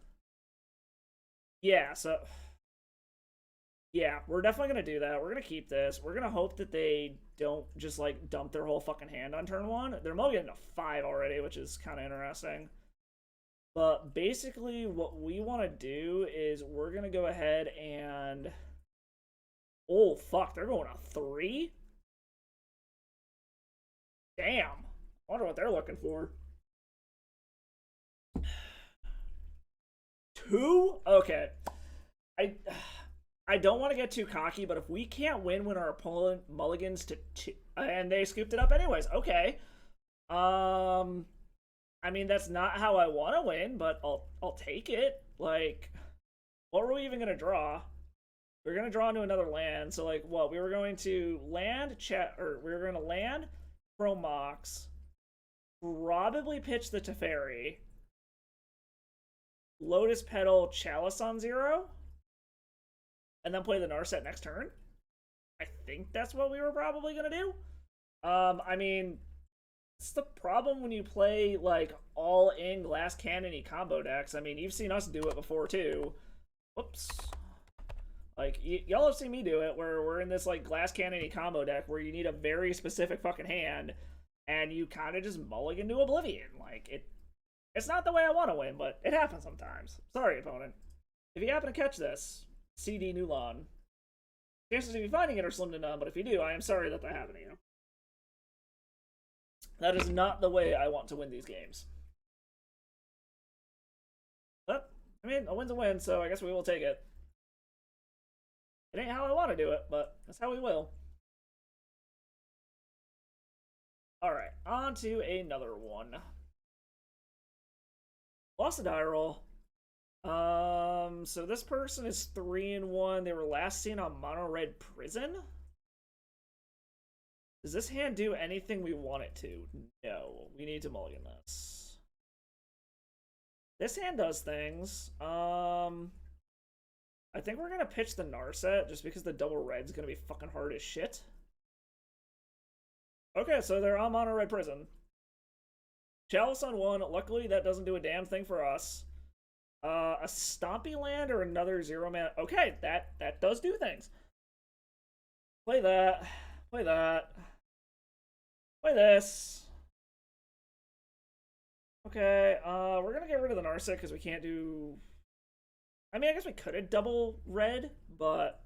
Yeah, so... Yeah, we're definitely gonna do that. We're gonna keep this. We're gonna hope that they don't just, like, dump their whole fucking hand on turn 1. They're mulliganing to 5 already, which is kind of interesting. But basically, what we want to do is we're going to go ahead and... Oh, fuck. They're going to 3? Damn. I wonder what they're looking for. 2? Okay. I I don't want to get too cocky, but if we can't win when our opponent mulligans to two, and they scooped it up anyways, okay. Um, I mean that's not how I want to win, but I'll take it. Like, what were we even gonna draw? We are gonna draw into another land. So like, what we were going to land chat, or we were gonna land Promox, probably pitch the Teferi, Lotus Petal, Chalice on 0, and then play the Narset next turn. I think that's what we were probably gonna do. I mean, it's the problem when you play like all in glass cannon-y combo decks. I mean, you've seen us do it before too. Whoops. Like, y'all have seen me do it, where we're in this like glass cannon-y combo deck where you need a very specific fucking hand, and you kind of just mulligan to oblivion. Like, it's not the way I want to win, but it happens sometimes. Sorry, opponent. If you happen to catch this, CD Nulon. Chances of you finding it are slim to none, but if you do, I am sorry that happened to you. That is not the way I want to win these games. But, I mean, a win's a win, so I guess we will take it. It ain't how I want to do it, but that's how we will. Alright, on to another one. Lost a die roll. So this person is 3-1. They were last seen on Mono Red Prison. Does this hand do anything we want it to? No. We need to mulligan this. This hand does things. I think we're gonna pitch the Narset just because the double red's gonna be fucking hard as shit. Okay, so they're on Mono Red Prison. Chalice on 1. Luckily, that doesn't do a damn thing for us. A Stompy land or another 0-man. Okay, that does do things. Play that. Play that. Play this. Okay, we're gonna get rid of the Narset because we can't do... I mean, I guess we could have double red, but...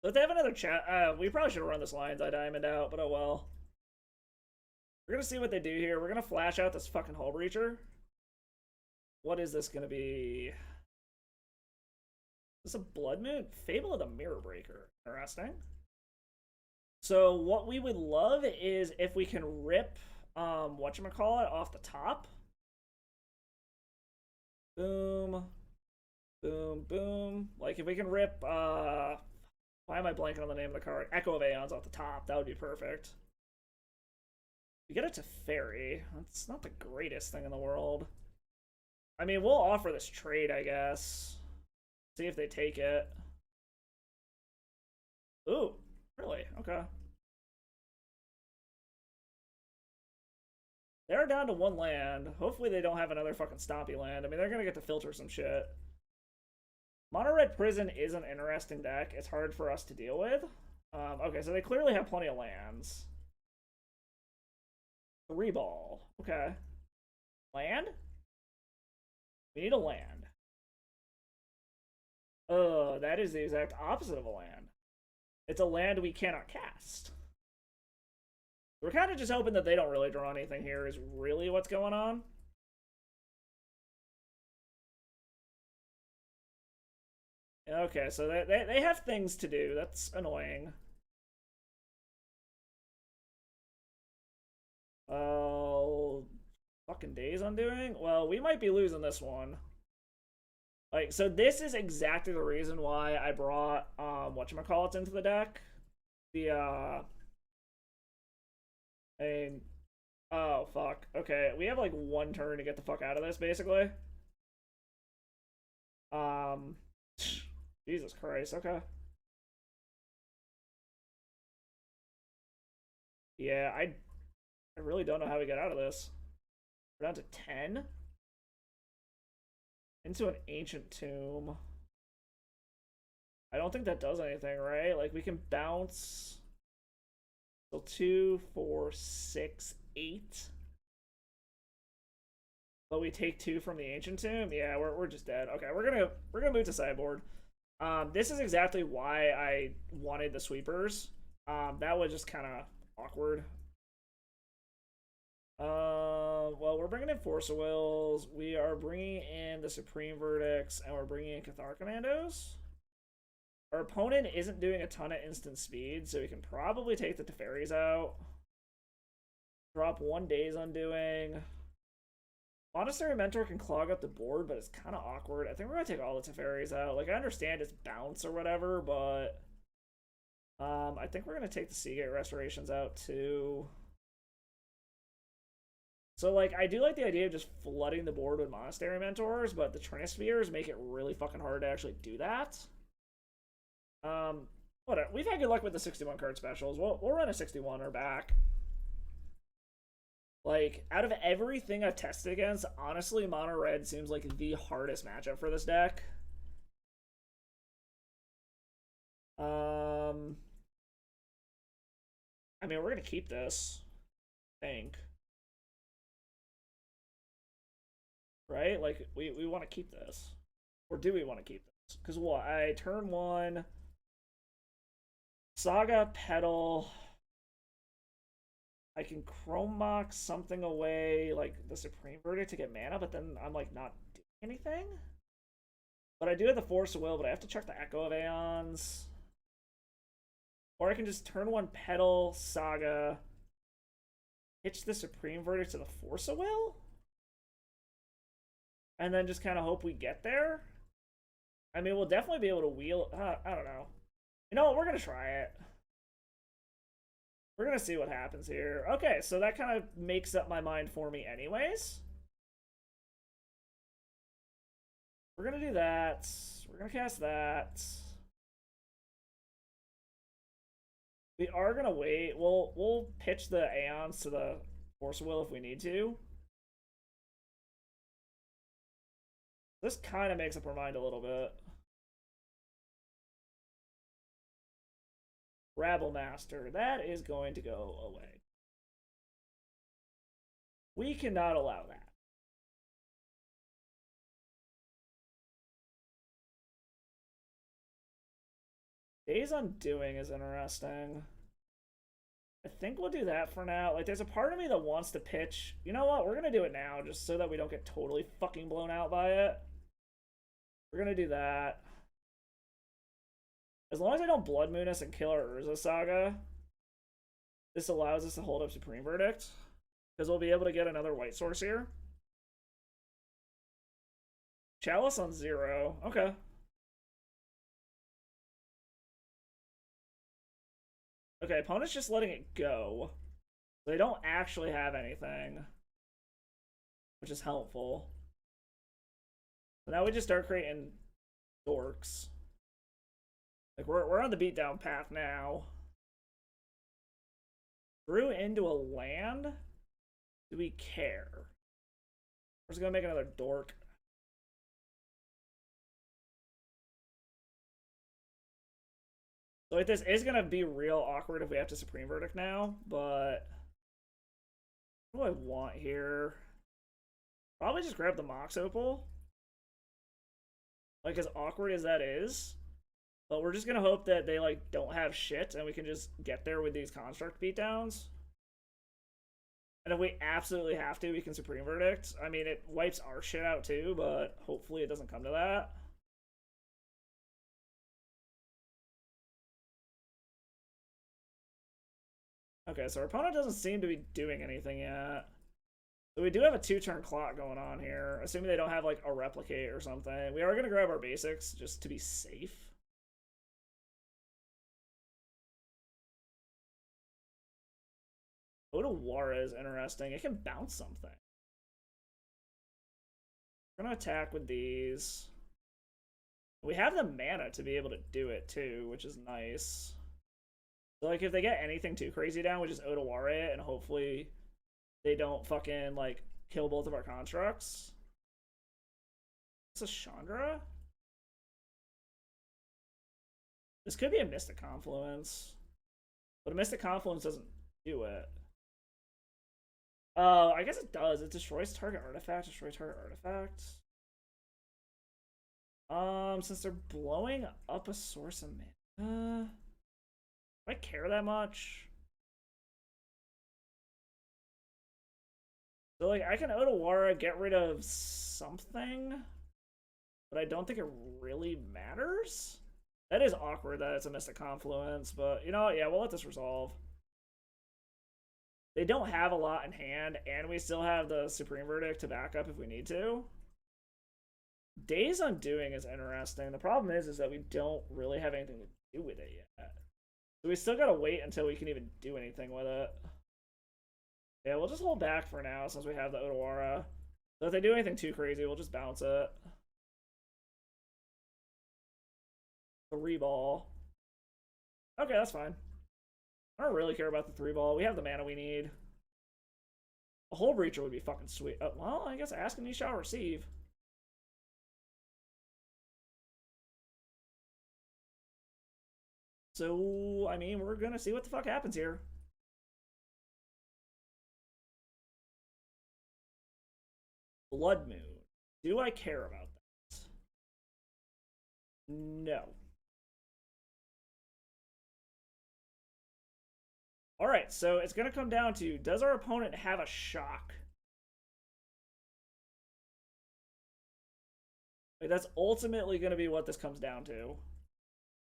So if they have another chat... we probably should have run this Lion's Eye Diamond out, but oh well. We're gonna see what they do here. We're gonna flash out this fucking Hull Breacher. What is this gonna be? Is this a Blood Moon? Fable of the Mirror Breaker. Interesting. So what we would love is if we can rip whatchamacallit off the top. Boom. Boom, boom. Like if we can rip why am I blanking on the name of the card? Echo of Aeons off the top, that would be perfect. We get it to Fairy. That's not the greatest thing in the world. I mean, we'll offer this trade, I guess. See if they take it. Ooh, really? Okay. They're down to 1 land. Hopefully they don't have another fucking Stompy land. I mean, they're gonna get to filter some shit. Mono Red Prison is an interesting deck. It's hard for us to deal with. Okay, so they clearly have plenty of lands. 3 ball. Okay. Land? We need a land. Oh, that is the exact opposite of a land. It's a land we cannot cast. We're kind of just hoping that they don't really draw anything here is really what's going on. Okay, so they have things to do. That's annoying. Oh, fucking days undoing? Well, we might be losing this one. Like, so this is exactly the reason why I brought, whatchamacallit into the deck. The, and, oh, fuck. Okay, we have, like, 1 turn to get the fuck out of this, basically. Jesus Christ, okay. Yeah, I really don't know how we get out of this. We're down to 10? Into an Ancient Tomb. I don't think that does anything, right? Like, we can bounce... So 2, 4, 6, 8. But we take 2 from the Ancient Tomb? Yeah, we're just dead. Okay, we're gonna move to sideboard. This is exactly why I wanted the sweepers. That was just kind of awkward. Well, we're bringing in Force of Wills, we are bringing in the Supreme Verdicts, and we're bringing in Cathar Commandos. Our opponent isn't doing a ton of instant speed, so we can probably take the Teferis out. Drop 1 Day's Undoing. Monastery Mentor can clog up the board, but it's kind of awkward. I think we're going to take all the Teferis out. Like, I understand it's bounce or whatever, but I think we're going to take the Seagate Restorations out, too. So, like, I do like the idea of just flooding the board with Monastery Mentors, but the Trinispheres make it really fucking hard to actually do that. Whatever. We've had good luck with the 61 card specials. We'll run a 61er back. Like, out of everything I've tested against, honestly, Mono Red seems like the hardest matchup for this deck. I mean, we're gonna keep this, I think. Right? Like, we want to keep this. Or do we want to keep this? Because what? I turn 1... Saga, Petal. I can Chrome Mox something away, like the Supreme Verdict to get mana, but then I'm like not doing anything. But I do have the Force of Will, but I have to check the Echo of Aeons. Or I can just turn 1 Petal, Saga, hitch the Supreme Verdict to the Force of Will? And then just kind of hope we get there? I mean, we'll definitely be able to wheel... I don't know. You know what? We're going to try it. We're going to see what happens here. Okay, so that kind of makes up my mind for me anyways. We're going to do that. We're going to cast that. We are going to wait. We'll pitch the Aeons to the Force Will if we need to. This kind of makes up our mind a little bit. Rabble Master, that is going to go away. We cannot allow that. Days Undoing is interesting. I think we'll do that for now. Like, there's a part of me that wants to pitch. You know what? We're going to do it now just so that we don't get totally fucking blown out by it. We're going to do that. As long as I don't Blood Moon us and kill our Urza Saga, this allows us to hold up Supreme Verdict. Because we'll be able to get another white source here. Chalice on 0. Okay. Okay, opponent's just letting it go. They don't actually have anything. Which is helpful. So now we just start creating dorks. Like, we're on the beatdown path now. Drew into a land? Do we care? We're just gonna make another dork. So like, this is gonna be real awkward if we have to Supreme Verdict now, but what do I want here? Probably just grab the Mox Opal. Like, as awkward as that is. But we're just gonna hope that they like don't have shit and we can just get there with these construct beatdowns. And if we absolutely have to, we can Supreme Verdict. I mean, it wipes our shit out too, but hopefully it doesn't come to that. Okay, so our opponent doesn't seem to be doing anything yet. So we do have a 2-turn clock going on here, assuming they don't have like a replicate or something. We are gonna grab our basics just to be safe. Otawara is interesting. It can bounce something. We're gonna attack with these. We have the mana to be able to do it too, which is nice. So like if they get anything too crazy down, we just Otawara it and hopefully they don't fucking like kill both of our constructs. It's a Chandra? This could be a Mystic Confluence. But a Mystic Confluence doesn't do it. I guess it does. It destroys target artifact, destroys target artifact. Since they're blowing up a source of mana, do I care that much? So, like, I can Otawara, get rid of something, but I don't think it really matters. That is awkward that it's a Mystic Confluence, but you know what? Yeah, we'll let this resolve. They don't have a lot in hand, and we still have the Supreme Verdict to back up if we need to. Days Undoing is interesting. The problem is that we don't really have anything to do with it yet. So we still gotta wait until we can even do anything with it. Yeah, we'll just hold back for now since we have the Otawara. So if they do anything too crazy, we'll just bounce it. 3-ball. Okay, that's fine. I don't really care about the 3-ball. We have the mana we need. A Hull Breacher would be fucking sweet. Well, I guess ask and you shall receive. So, I mean, we're gonna see what the fuck happens here. Blood Moon. Do I care about that? No. Alright, so it's gonna come down to, does our opponent have a shock? Like, that's ultimately gonna be what this comes down to.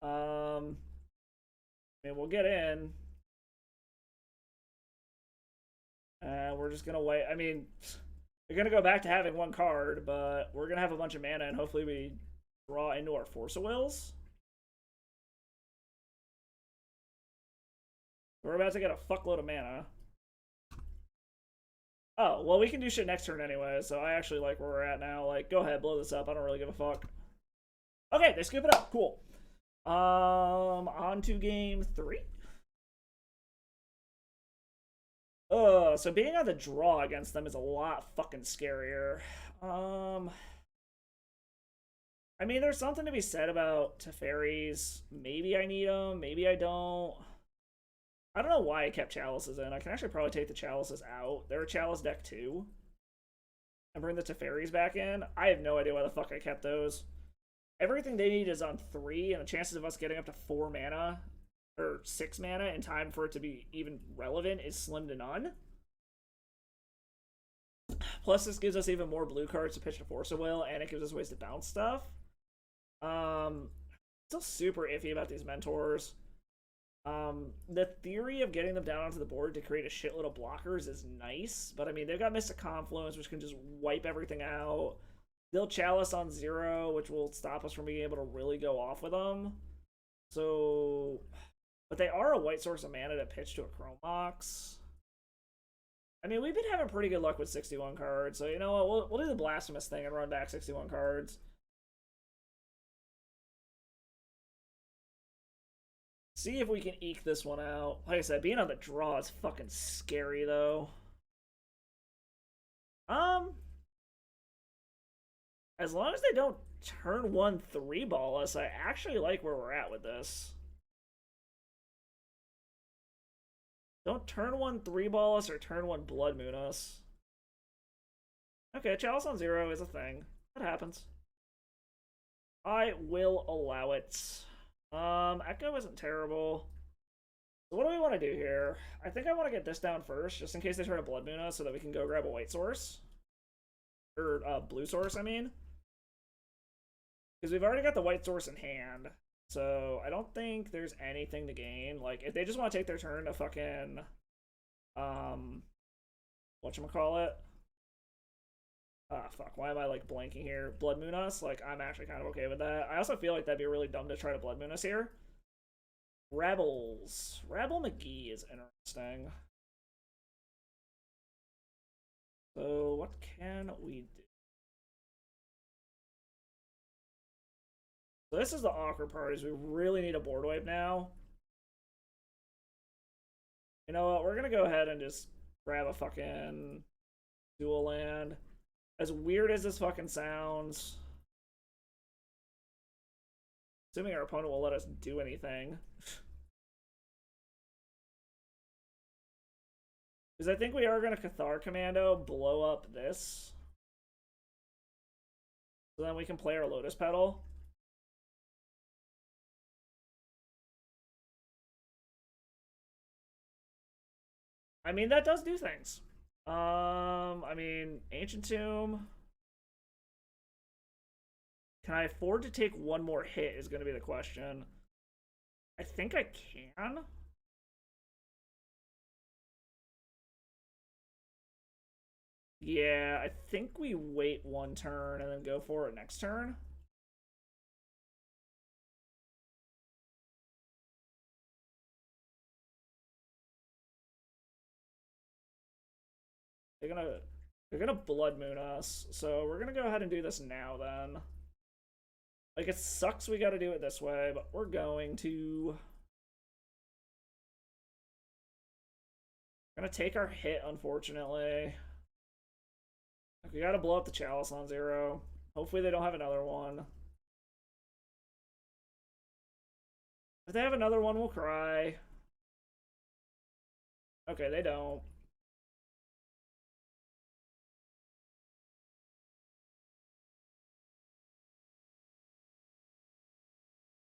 I mean, we'll get in. We're just gonna wait. I mean, we're gonna go back to having one card, but we're gonna have a bunch of mana, and hopefully we draw into our Force of Wills. We're about to get a fuckload of mana. Oh, well, we can do shit next turn anyway, so I actually like where we're at now. Like, go ahead, blow this up. I don't really give a fuck. Okay, they scoop it up. Cool. On to game 3. So being on the draw against them is a lot fucking scarier. I mean, there's something to be said about Teferis. Maybe I need them, maybe I don't. I don't know why I kept Chalices in. I can actually probably take the Chalices out. They're a Chalice deck too. And bring the Teferis back in. I have no idea why the fuck I kept those. Everything they need is on 3, and the chances of us getting up to 4 mana, or 6 mana in time for it to be even relevant is slim to none. Plus, this gives us even more blue cards to pitch to Force of Will, and it gives us ways to bounce stuff. Still super iffy about these Mentors. The theory of getting them down onto the board to create a shitload of blockers is nice, but I mean, they've got Mystic Confluence, which can just wipe everything out. They'll Chalice on 0, which will stop us from being able to really go off with them. So, but they are a white source of mana to pitch to a Chrome Mox. I mean, we've been having pretty good luck with 61 cards, so you know what? We'll do the Blasphemous thing and run back 61 cards. See if we can eke this one out. Like I said, being on the draw is fucking scary, though. As long as they don't turn 1 3-ball us, I actually like where we're at with this. Don't turn 1 3-ball us or turn 1 Blood Moon us. Okay, Chalice on 0 is a thing. That happens. I will allow it. Echo isn't terrible. So what do we want to do here? I think I want to get this down first, just in case they try to Blood Moon us so that we can go grab a white source. Or, blue source, I mean. Because we've already got the white source in hand. So I don't think there's anything to gain. Like, if they just want to take their turn to fucking... whatchamacallit? Ah, fuck. Why am I, like, blanking here? Blood Moon us? Like, I'm actually kind of okay with that. I also feel like that'd be really dumb to try to Blood Moon us here. Rebels. Rebel McGee is interesting. So, what can we do? So this is the awkward part, is we really need a board wipe now. You know what? We're going to go ahead and just grab a fucking dual land. As weird as this fucking sounds. Assuming our opponent will let us do anything. Because I think we are going to Cathar Commando, blow up this. So then we can play our Lotus Petal. I mean, that does do things. I I mean, Ancient Tomb. Can I afford to take one more hit is going to be the question. I think I can. Yeah, I think we wait one turn and then go for it next turn. They're gonna Blood Moon us, so we're gonna go ahead and do this now then. Like, it sucks we gotta do it this way, but we're going to. Gonna take our hit, unfortunately. We gotta blow up the Chalice on 0. Hopefully they don't have another one. If they have another one, we'll cry. Okay, they don't.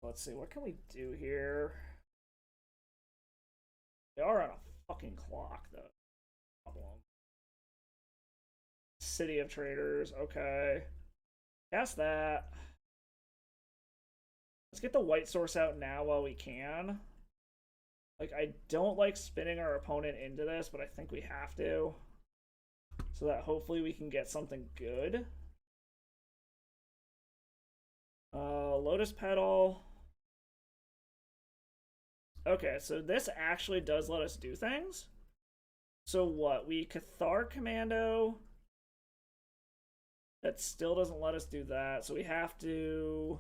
Let's see, what can we do here? They are on a fucking clock, though. Problem. City of Traders, okay. Cast that. Let's get the white source out now while we can. Like, I don't like spinning our opponent into this, but I think we have to. So that hopefully we can get something good. Lotus Petal. Okay, so this actually does let us do things. So what? We Cathar Commando. That still doesn't let us do that, so we have to.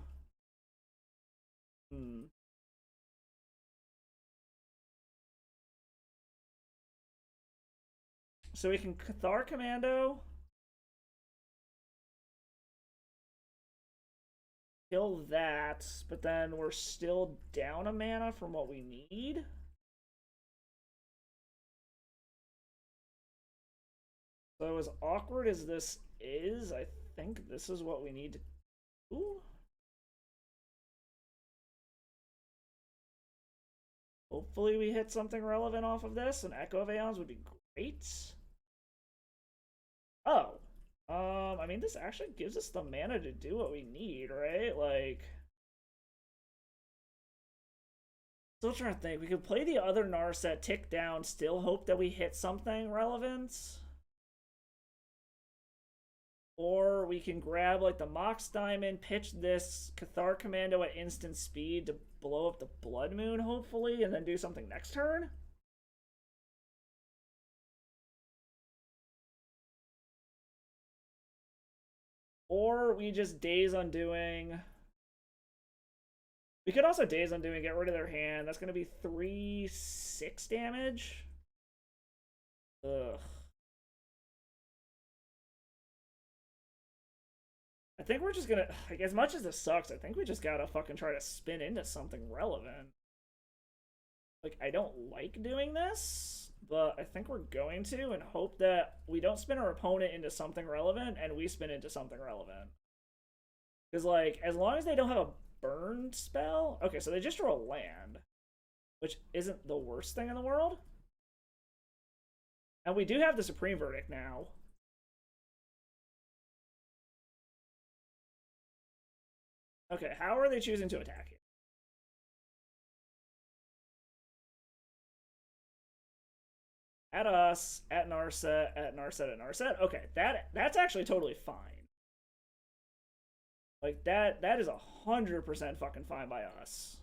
So we can Cathar Commando. Kill that, but then we're still down a mana from what we need. So as awkward as this is, I think this is what we need to do. Hopefully we hit something relevant off of this, and Echo of Aeons would be great. Oh. I mean, this actually gives us the mana to do what we need, right? Like, still trying to think. We could play the other Narset, tick down, still hope that we hit something relevant. Or we can grab, like, the Mox Diamond, pitch this Cathar Commando at instant speed to blow up the Blood Moon, hopefully, and then do something next turn. Or we just Daze Undoing. We could also Daze Undoing, get rid of their hand. That's going to be 3/6 damage. Ugh. I think we're just going to, like, as much as this sucks, I think we just got to fucking try to spin into something relevant. Like, I don't like doing this, but I think we're going to, and hope that we don't spin our opponent into something relevant and we spin into something relevant. Because, like, as long as they don't have a burn spell. Okay, so they just draw a land, which isn't the worst thing in the world. And we do have the Supreme Verdict now. Okay, how are they choosing to attack you? At us, at Narset, at Narset, at Narset. Okay, that's actually totally fine. Like, that is 100% fucking fine by us.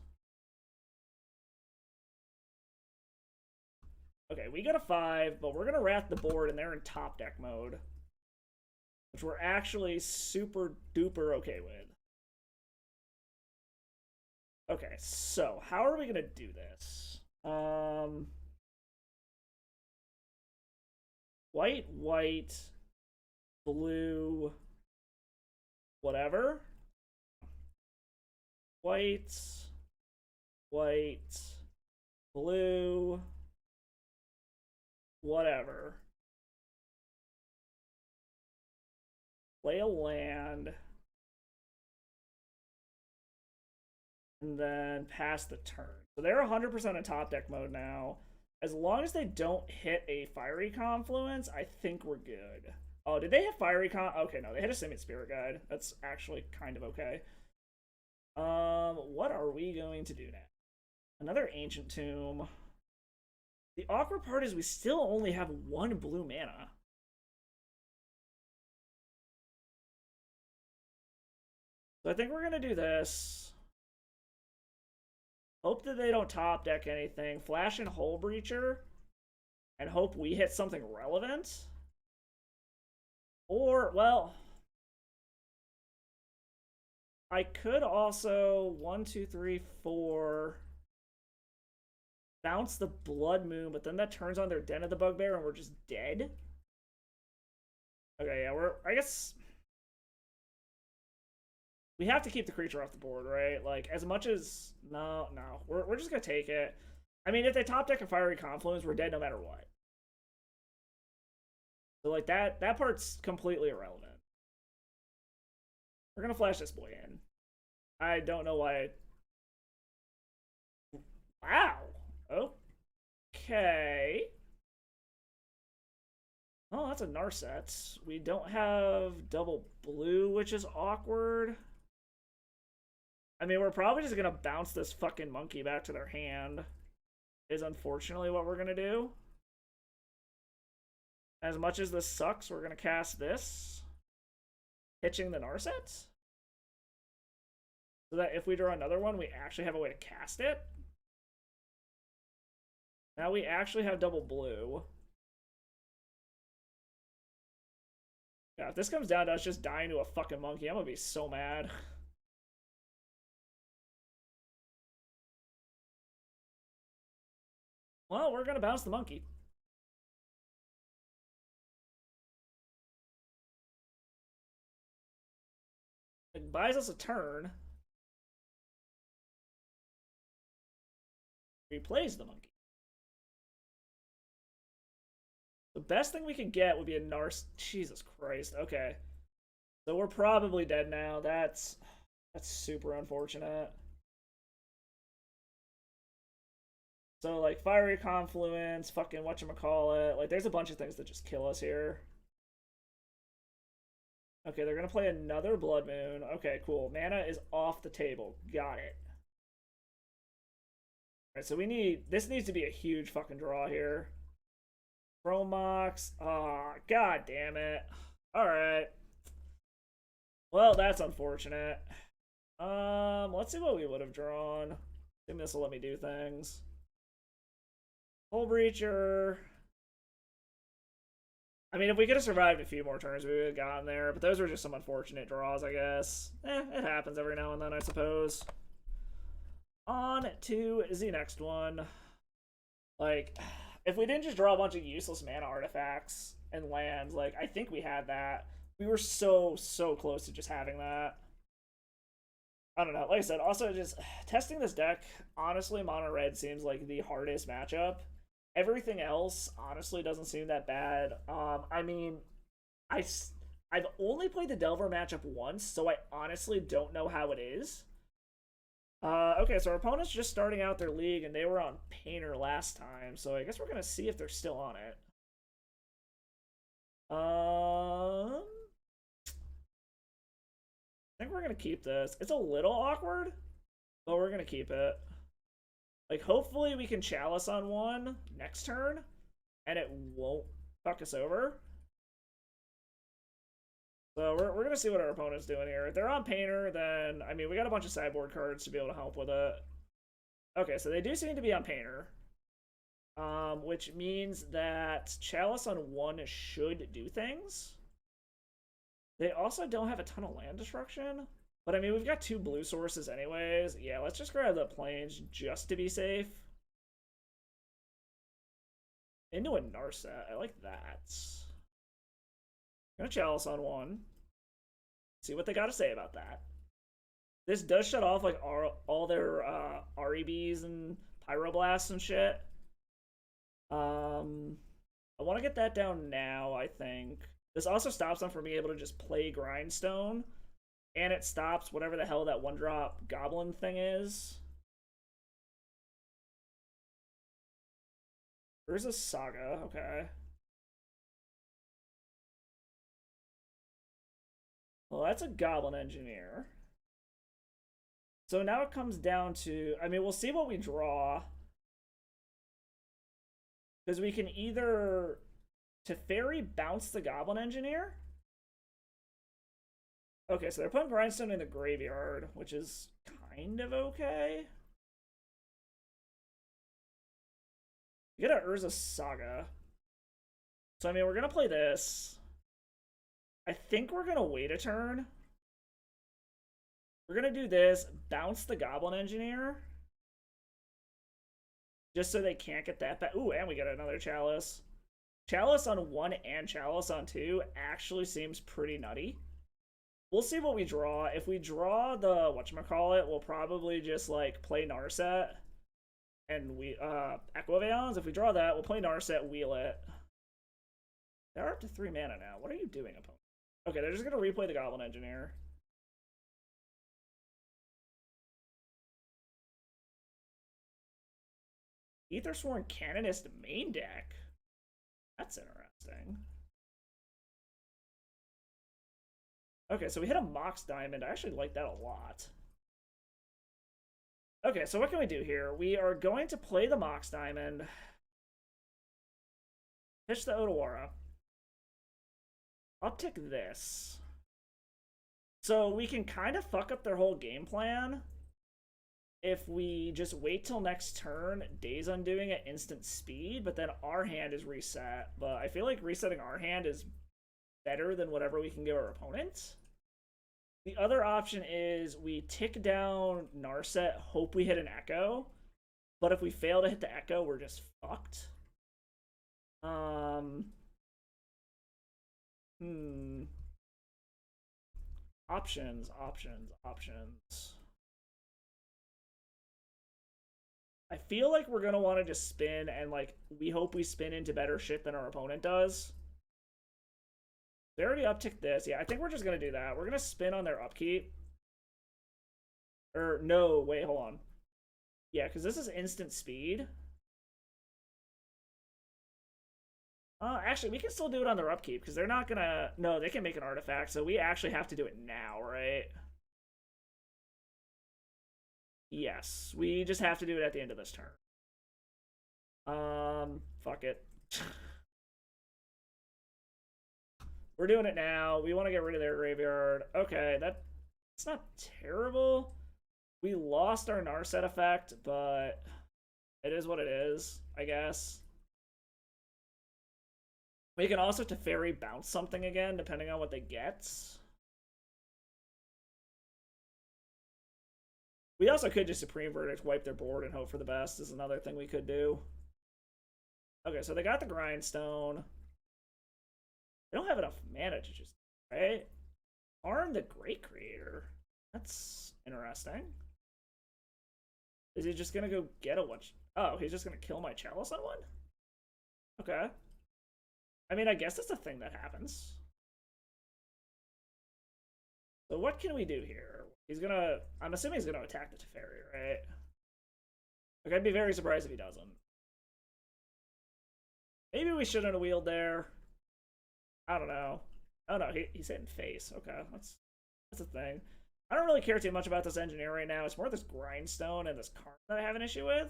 Okay, we got a 5, but we're gonna Wrath the board, and they're in top deck mode. Which we're actually super duper okay with. Okay, so how are we gonna do this? White, white, blue, whatever. White, white, blue, whatever. Play a land. And then pass the turn. So they're 100% in top deck mode now. As long as they don't hit a Fiery Confluence, I think we're good. Oh, did they have Fiery Con? Okay, no, they had a Simian Spirit Guide. That's actually kind of okay. What are we going to do now? Another Ancient Tomb. The awkward part is we still only have one blue mana. So I think we're gonna do this. Hope that they don't top deck anything. Flash and Hull Breacher. And hope we hit something relevant. Or, well, I could also 1, 2, 3, 4 bounce the Blood Moon, but then that turns on their Den of the Bugbear and we're just dead. Okay, yeah, I guess we have to keep the creature off the board, right? Like, as much as no, we're just gonna take it. I mean, if they top deck a Fiery Confluence, we're dead no matter what. So like that part's completely irrelevant. We're gonna flash this boy in. I don't know why. Wow. Okay. Oh, that's a Narset. We don't have double blue, which is awkward. I mean, we're probably just gonna bounce this fucking monkey back to their hand. Is unfortunately what we're gonna do. As much as this sucks, we're gonna cast this. Pitching the Narset. So that if we draw another one, we actually have a way to cast it. Now we actually have double blue. Yeah, if this comes down to us just dying to a fucking monkey, I'm gonna be so mad. Well, we're gonna bounce the monkey. It buys us a turn. Replays the monkey. The best thing we could get would be a Nars. Jesus Christ. Okay. So we're probably dead now. That's super unfortunate. So, like, Fiery Confluence, fucking whatchamacallit. Like, there's a bunch of things that just kill us here. Okay, they're gonna play another Blood Moon. Okay, cool. Mana is off the table. Got it. Alright, so this needs to be a huge fucking draw here. Chromox. Ah, oh, god damn it. Alright. Well, that's unfortunate. Let's see what we would have drawn. I think this will let me do things. Hull Breacher. I mean, if we could have survived a few more turns, we would have gotten there. But those were just some unfortunate draws, I guess. It happens every now and then, I suppose. On to the next one. Like, if we didn't just draw a bunch of useless mana artifacts and lands, like, I think we had that. We were so close to just having that. I don't know. Like I said, also just testing this deck, honestly, mono red seems like the hardest matchup. Everything else, honestly, doesn't seem that bad. I mean, I've only played the Delver matchup once, so I honestly don't know how it is. Okay, so our opponent's just starting out their league, and they were on Painter last time, so I guess we're gonna see if they're still on it. I think we're gonna keep this. It's a little awkward, but we're gonna keep it. Like, hopefully we can Chalice on one next turn, and it won't fuck us over. So we're going to see what our opponent's doing here. If they're on Painter, then, I mean, we got a bunch of sideboard cards to be able to help with it. Okay, so they do seem to be on Painter. Which means that Chalice on one should do things. They also don't have a ton of land destruction. But, I mean, we've got 2 blue sources anyways. Yeah, let's just grab the plains just to be safe. Into a Narset. I like that. Gonna Chalice on one. See what they got to say about that. This does shut off, like, all their REBs and Pyroblasts and shit. I want to get that down now, I think. This also stops them from being able to just play Grindstone. And it stops whatever the hell that 1-drop goblin thing is. There's a Saga, okay. Well, that's a Goblin Engineer. So now it comes down to, I mean, we'll see what we draw. Because we can either Teferi bounce the Goblin Engineer. Okay, so they're putting Grindstone in the graveyard, which is kind of okay. You got a Urza Saga. So, I mean, we're going to play this. I think we're going to wait a turn. We're going to do this, bounce the Goblin Engineer. Just so they can't get that back. Ooh, and we got another Chalice. Chalice on 1 and Chalice on 2 actually seems pretty nutty. We'll see what we draw. If we draw the whatchamacallit, we'll probably just like play Narset and we Echo Veons. If we draw that, we'll play Narset, wheel it. They're up to 3 mana now. What are you doing, opponent? Okay, they're just gonna replay the Goblin Engineer. Aethersworn Canonist main deck. That's interesting. Okay, so we hit a Mox Diamond. I actually like that a lot. Okay, so what can we do here? We are going to play the Mox Diamond. Pitch the Otawara. Uptick this. So we can kind of fuck up their whole game plan if we just wait till next turn, Days Undoing at instant speed, but then our hand is reset. But I feel like resetting our hand is better than whatever we can give our opponent. The other option is we tick down Narset, hope we hit an Echo. But if we fail to hit the Echo, we're just fucked. Options. I feel like we're gonna want to just spin and like we hope we spin into better shit than our opponent does. They already upticked this. Yeah, I think we're just gonna do that. We're gonna spin on their upkeep. Or no, wait, hold on. Yeah, because this is instant speed. Actually, we can still do it on their upkeep because they're not gonna. No, they can make an artifact, so we actually have to do it now, right? Yes, we just have to do it at the end of this turn. Fuck it. We're doing it now. We want to get rid of their graveyard. Okay, that's not terrible. We lost our Narset effect, but it is what it is, I guess. We can also Teferi bounce something again, depending on what they get. We also could just Supreme Verdict, wipe their board, and hope for the best is another thing we could do. Okay, so they got the Grindstone. They don't have enough mana to just, right? Arn the Great Creator. That's interesting. Is he just gonna go get a watch? Oh, he's just gonna kill my Chalice on one? Okay. I mean, I guess that's a thing that happens. So what can we do here? He's gonna... I'm assuming he's gonna attack the Teferi, right? Like, I'd be very surprised if he doesn't. Maybe we shouldn't have wheeled there. I don't know. Oh no, he's hitting face. Okay, that's a thing. I don't really care too much about this engineer right now. It's more this Grindstone and this card that I have an issue with.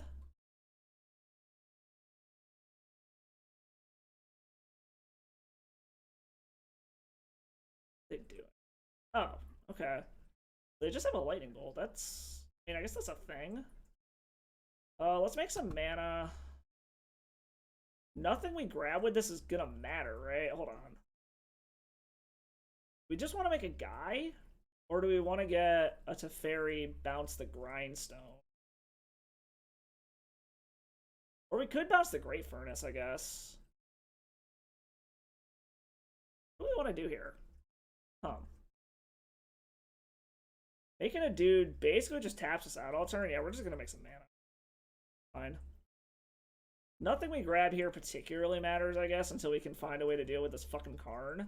They do it. Oh, okay. They just have a lightning bolt. That's... I mean, I guess that's a thing. Let's make some mana. Nothing we grab with this is gonna matter, right? Hold on. We just want to make a guy? Or do we want to get a Teferi, bounce the Grindstone? Or we could bounce the Great Furnace, I guess. What do we want to do here? Making a dude basically just taps us out all turn. Yeah, we're just going to make some mana. Fine. Nothing we grab here particularly matters, I guess, until we can find a way to deal with this fucking Karn.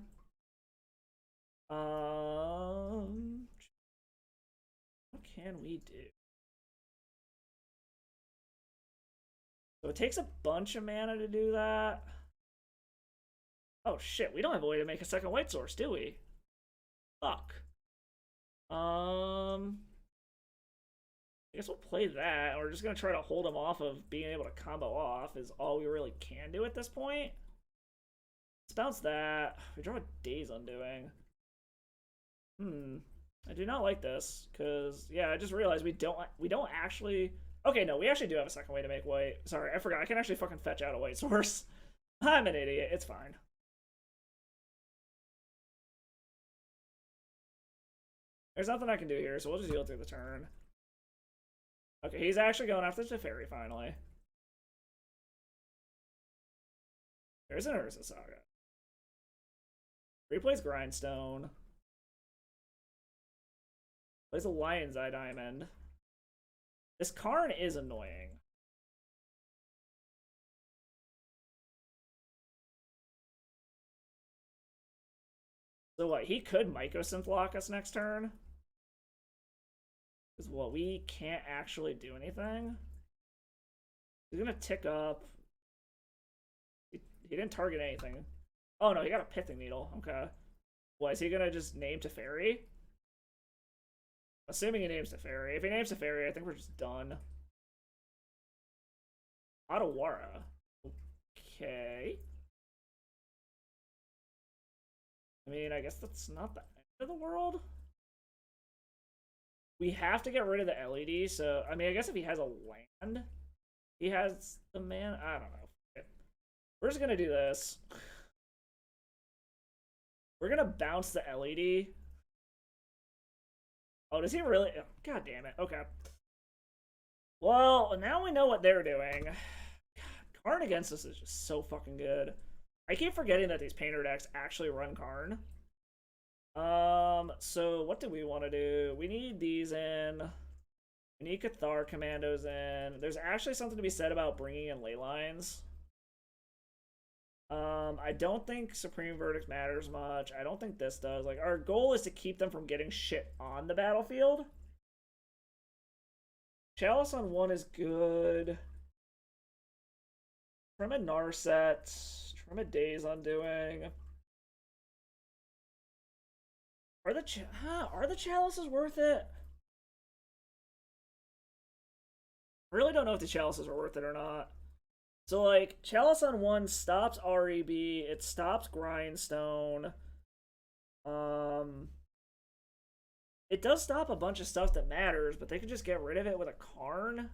What can we do? So it takes a bunch of mana to do that. Oh shit, we don't have a way to make a second white source, do we? Fuck. I guess we'll play that. We're just gonna try to hold him off of being able to combo off is all we really can do at this point. Let's bounce that. We draw a Days Undoing. I do not like this, because, yeah, I just realized we don't actually... Okay, no, we actually do have a second way to make white. Sorry, I forgot. I can actually fucking fetch out a white source. I'm an idiot. It's fine. There's nothing I can do here, so we'll just heal through the turn. Okay, he's actually going after the Teferi, finally. There's an Urza Saga. Replays Grindstone. Plays a Lion's Eye Diamond. This Karn is annoying. So what, he could Mycosynth lock us next turn? Because what, we can't actually do anything? He's gonna tick up. He didn't target anything. Oh no, he got a Pithing Needle. Okay. What, is he gonna just name Teferi? Assuming he names Teferi. If he names Teferi, I think we're just done. Otawara. Okay. I mean, I guess that's not the end of the world. We have to get rid of the LED, so... I mean, I guess if he has a land, he has the man... I don't know. We're just gonna do this. We're gonna bounce the LED. Oh, does he really? Oh, God damn it. Okay. Well, now we know what they're doing. God, Karn against us is just so fucking good. I keep forgetting that these painter decks actually run Karn. So what do we want to do? We need these in. We need Cathar Commandos in. There's actually something to be said about bringing in ley lines. I don't think Supreme Verdict matters much. I don't think this does. Like, our goal is to keep them from getting shit on the battlefield. Chalice on 1 is good. Trim a Narset. Trim a Days Undoing. Are the Chalices worth it? I really don't know if the Chalices are worth it or not. So, like, Chalice on 1 stops REB, it stops Grindstone. It does stop a bunch of stuff that matters, but they could just get rid of it with a Karn.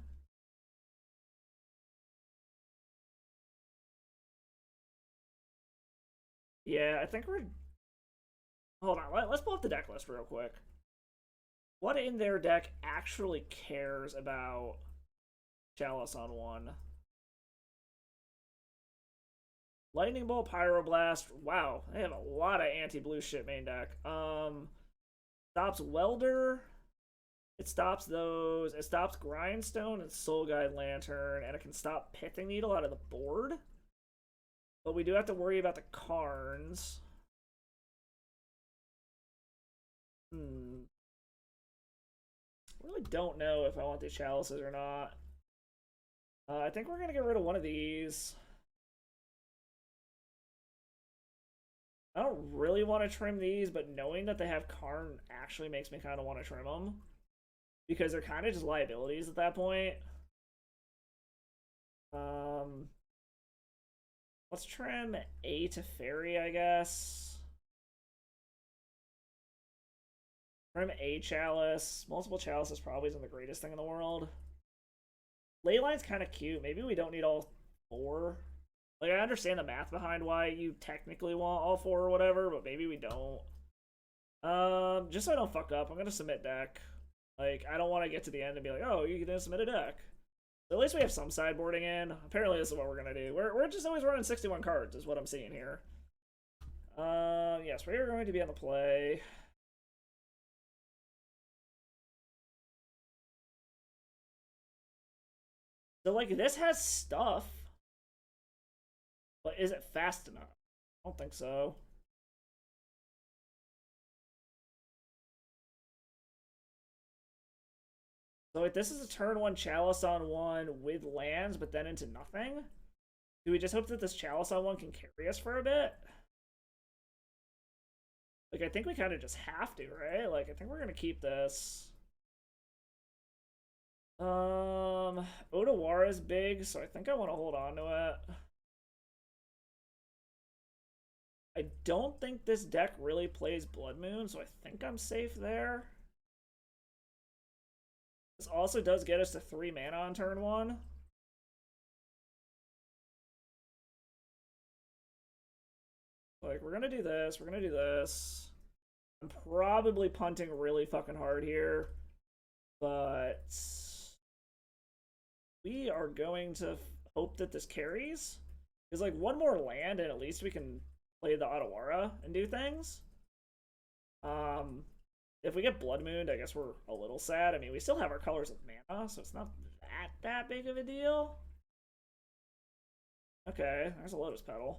Yeah, I think we're... Hold on, let's pull up the deck list real quick. What in their deck actually cares about Chalice on 1? Lightning Bolt, Pyroblast. Wow, they have a lot of anti-blue shit main deck. Stops Welder. It stops those. It stops Grindstone and Soul Guide Lantern, and it can stop Pithing Needle out of the board. But we do have to worry about the Karns. I really don't know if I want these Chalices or not. I think we're gonna get rid of one of these. I don't really want to trim these, but knowing that they have Karn actually makes me kind of want to trim them. Because they're kind of just liabilities at that point. Let's trim a Teferi, I guess. Trim a Chalice. Multiple Chalices probably isn't the greatest thing in the world. Leyline's kind of cute. Maybe we don't need all 4. Like, I understand the math behind why you technically want all 4 or whatever, but maybe we don't. Just so I don't fuck up, I'm gonna submit deck. Like, I don't want to get to the end and be like, oh, you didn't submit a deck. So at least we have some sideboarding in. Apparently this is what we're gonna do. We're just always running 61 cards, is what I'm seeing here. Yes, we are going to be on the play. So, like, this has stuff. But is it fast enough? I don't think so. So, like, this is a turn 1 Chalice on 1 with lands, but then into nothing? Do we just hope that this Chalice on 1 can carry us for a bit? Like, I think we kind of just have to, right? Like, I think we're gonna keep this. Odawara is big, so I think I want to hold on to it. I don't think this deck really plays Blood Moon, so I think I'm safe there. This also does get us to 3 mana on turn 1. Like, we're gonna do this, we're gonna do this. I'm probably punting really fucking hard here, but we are going to hope that this carries. Because, like, one more land, and at least we can play the Odawara and do things. If we get Blood Moon, I guess we're a little sad. I mean, we still have our colors of mana, so it's not that big of a deal. Okay, there's a Lotus Petal.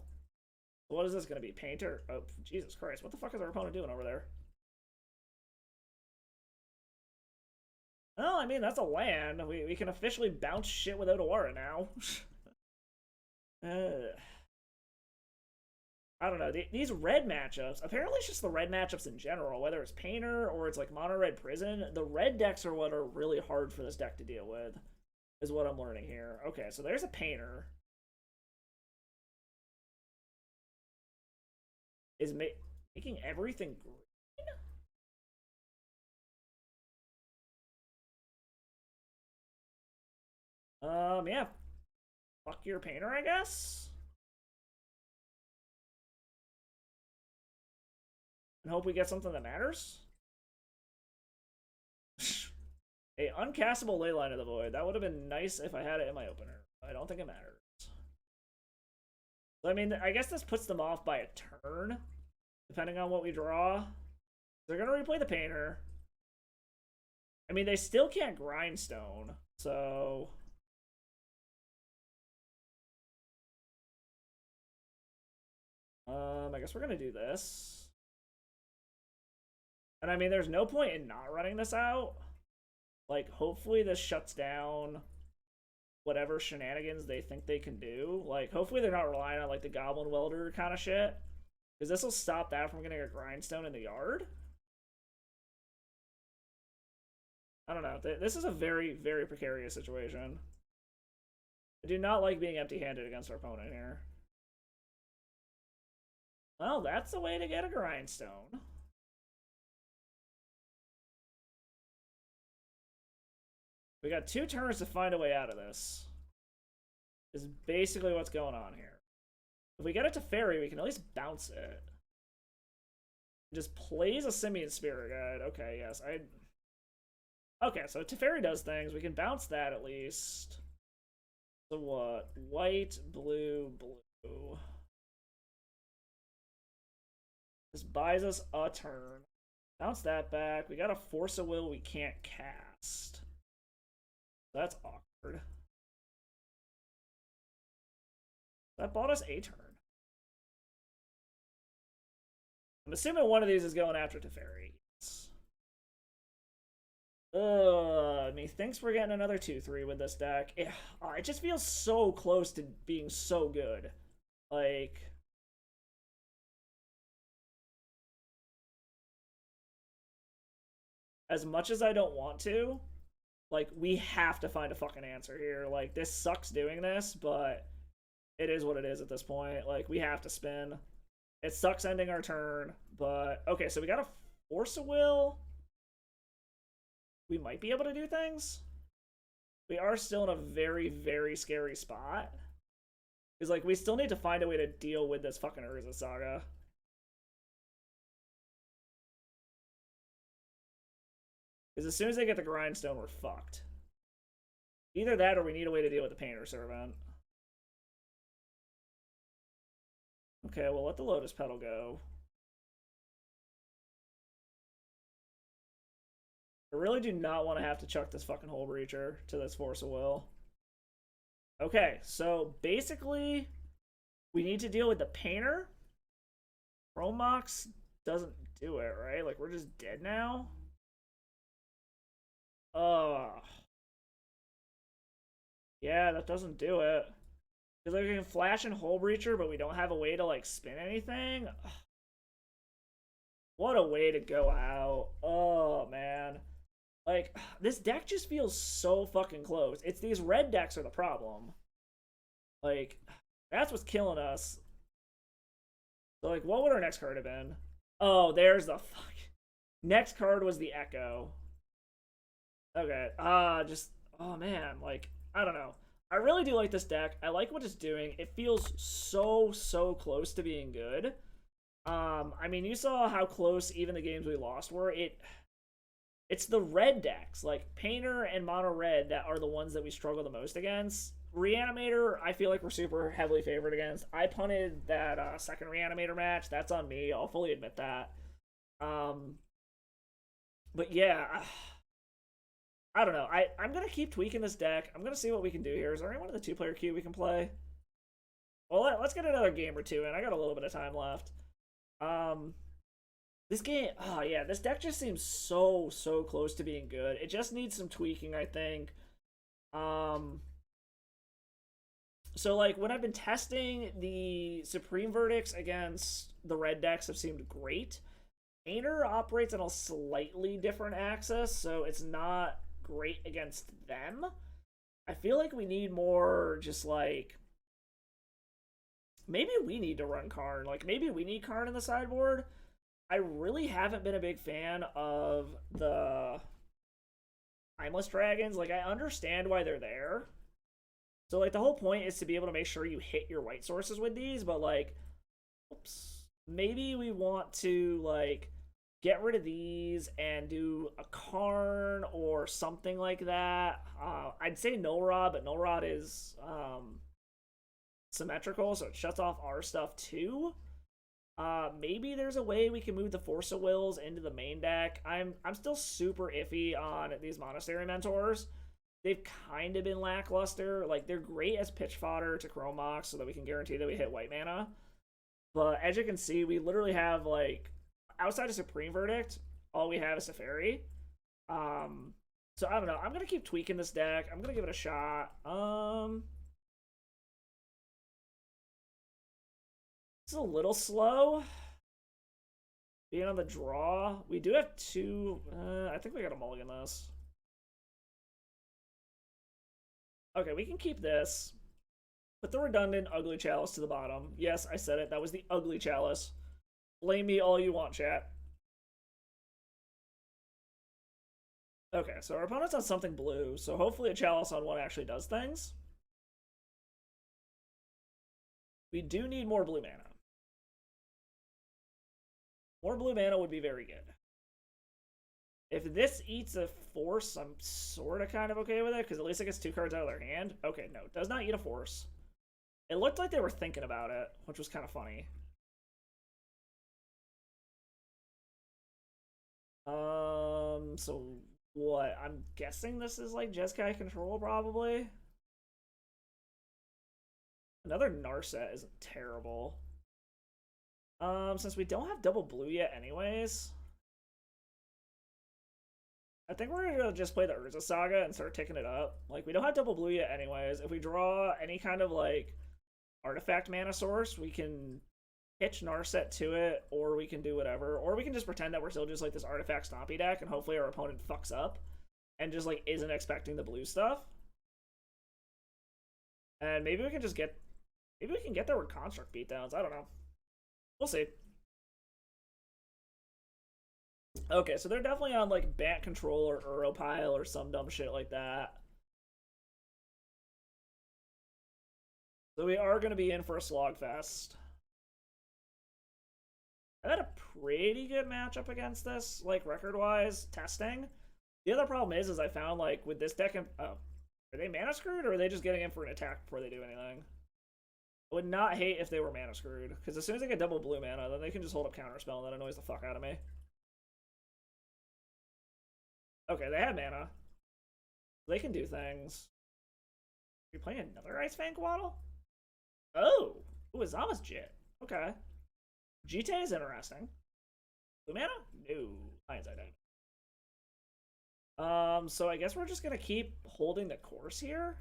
What is this going to be? Painter? Oh, Jesus Christ. What the fuck is our opponent doing over there? Well, I mean, that's a land. We can officially bounce shit with Odawara now. I don't know. These red matchups, apparently it's just the red matchups in general, whether it's Painter or it's like Mono Red Prison, the red decks are what are really hard for this deck to deal with, is what I'm learning here. Okay, so there's a Painter. Is making everything green? Yeah. Fuck your Painter, I guess? And hope we get something that matters? A uncastable Leyline of the Void. That would have been nice if I had it in my opener. I don't think it matters. So, I mean, I guess this puts them off by a turn, depending on what we draw. They're going to replay the Painter. I mean, they still can't Grindstone, so... I guess we're going to do this. And I mean, there's no point in not running this out. Like, hopefully this shuts down whatever shenanigans they think they can do. Like, hopefully they're not relying on, like, the Goblin Welder kind of shit. Because this will stop that from getting a Grindstone in the yard. I don't know. This is a very, very precarious situation. I do not like being empty-handed against our opponent here. Well, that's the way to get a Grindstone. We got 2 turns to find a way out of this. Is basically what's going on here. If we get it to Fairy, we can at least bounce it. It just plays a Simian Spirit Guide. Okay, yes. Okay, so Teferi does things. We can bounce that at least. So what? White, blue, blue. This buys us a turn. Bounce that back. We got a Force of Will we can't cast. That's awkward. That bought us a turn. I'm assuming one of these is going after Teferi. Methinks we're getting another 2-3 with this deck. It just feels so close to being so good. Like... as much as I don't want to, like, we have to find a fucking answer here. Like, this sucks doing this, but it is what it is at this point. Like, we have to spin. It sucks ending our turn, but... okay, so we got a Force of Will. We might be able to do things. We are still in a very, very scary spot. Because, like, we still need to find a way to deal with this fucking Urza Saga. Because as soon as they get the Grindstone, we're fucked. Either that or we need a way to deal with the Painter Servant. Okay, we'll let the Lotus Petal go. I really do not want to have to chuck this fucking Hole Breacher to this Force of Will. Okay, so basically, we need to deal with the Painter. Chromox doesn't do it, right? Like, we're just dead now? Yeah, that doesn't do it. Because like, we can flash and Hole Breacher, but we don't have a way to, like, spin anything? Ugh. What a way to go out. Oh, man. Like, this deck just feels so fucking close. It's these red decks are the problem. Like, that's what's killing us. So, like, what would our next card have been? Oh, there's the fuck. Next card was the Echo. Okay. Oh man, like, I don't know. I really do like this deck. I like what it's doing. It feels so close to being good. I mean, you saw how close even the games we lost were. It's the red decks, like Painter and Mono Red, that are the ones that we struggle the most against. Reanimator, I feel like we're super heavily favored against. I punted that second Reanimator match. That's on me. I'll fully admit that. Um, but yeah, I don't know. I'm gonna keep tweaking this deck. I'm gonna see what we can do here. Is there anyone in the two-player queue we can play? Well, let's get another game or two in. I got a little bit of time left. Um, this game, oh yeah, this deck just seems so close to being good. It just needs some tweaking, I think. Um, so like when I've been testing, the Supreme Verdicts against the red decks have seemed great. Painter operates on a slightly different axis, so it's not great against them. I feel like we need more just like maybe we need to run Karn. Like maybe we need Karn in the sideboard. I really haven't been a big fan of the Timeless Dragons. Like I understand why they're there. So like the whole point is to be able to make sure you hit your white sources with these, but like oops, maybe we want to like get rid of these and do a Karn or something like that. I'd say Null Rod, but Null Rod is symmetrical, so it shuts off our stuff too. Maybe there's a way we can move the Force of Wills into the main deck. I'm still super iffy on these Monastery Mentors. They've kind of been lackluster. Like they're great as pitch fodder to Chrome Mox so that we can guarantee that we hit white mana. But as you can see, we literally have like outside of Supreme Verdict, all we have is Safari. So I don't know. I'm gonna keep tweaking this deck. I'm gonna give it a shot. It's a little slow. Being on the draw. We do have two. I think we gotta mulligan this. Okay, we can keep this. Put the redundant ugly chalice to the bottom. Yes, I said it. That was the ugly chalice. Blame me all you want, chat. Okay, so our opponent's on something blue, so hopefully a chalice on one actually does things. We do need more blue mana. More blue mana would be very good. If this eats a force, I'm sort of kind of okay with it, because at least it gets two cards out of their hand. Okay, no, it does not eat a force. It looked like they were thinking about it, which was kind of funny. So what? I'm guessing this is like Jeskai control, probably. Another Narset is terrible. Since we don't have double blue yet anyways, I think we're gonna just play the Urza Saga and start ticking it up. Like, we don't have double blue yet anyways. If we draw any kind of, like, artifact mana source, we can pitch Narset to it, or we can do whatever. Or we can just pretend that we're still just, like, this artifact Stompy deck, and hopefully our opponent fucks up and just, like, isn't expecting the blue stuff. And maybe we can just get... Maybe we can get there with Construct beatdowns. I don't know. We'll see. Okay, so they're definitely on, like, Bat Control or Uropile or some dumb shit like that. So we are going to be in for a slogfest. I've had a pretty good matchup against this, like, record-wise, testing. The other problem is I found, like, with this deck... Oh, are they mana screwed, or are they just getting in for an attack before they do anything? I would not hate if they were mana screwed, because as soon as they get double blue mana, then they can just hold up Counterspell, and that annoys the fuck out of me. Okay, they have mana. They can do things. You're playing another Ice Fang Waddle? Oh! Ooh, Azama's Jit. Okay. Jite is interesting. Blue mana? No. Lion's Eye died. So I guess we're just gonna keep holding the course here.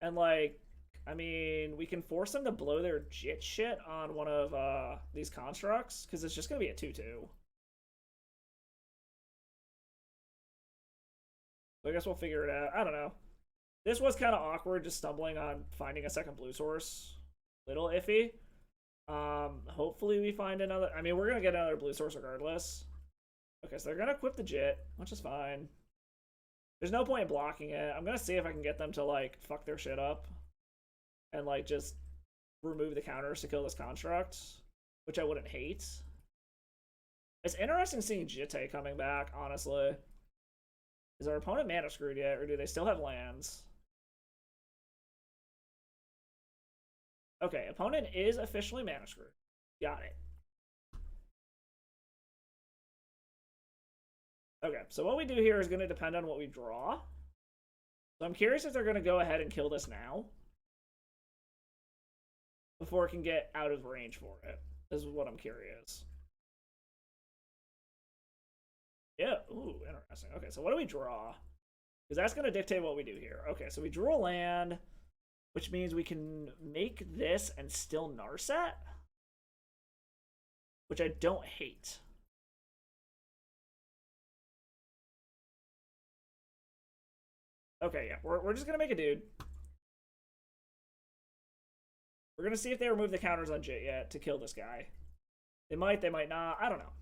And, like, I mean, we can force them to blow their jit shit on one of these constructs, because it's just going to be a 2-2. So I guess we'll figure it out. I don't know. This was kind of awkward, just stumbling on finding a second blue source. Little iffy. Hopefully we find another. I mean, we're going to get another blue source regardless. Okay, so they're going to equip the jit, which is fine. There's no point in blocking it. I'm going to see if I can get them to, like, fuck their shit up. And, like, just remove the counters to kill this construct. Which I wouldn't hate. It's interesting seeing Jitte coming back, honestly. Is our opponent mana screwed yet, or do they still have lands? Okay, opponent is officially mana screwed. Got it. Okay, so what we do here is going to depend on what we draw. So I'm curious if they're going to go ahead and kill this now. Before it can get out of range for it. This is what I'm curious. Yeah, ooh, interesting. Okay, so what do we draw? Because that's going to dictate what we do here. Okay, so we drew a land, which means we can make this and still Narset. Which I don't hate. Okay, yeah, we're just going to make a dude. We're going to see if they remove the counters on Jit yet to kill this guy. They might not. I don't know.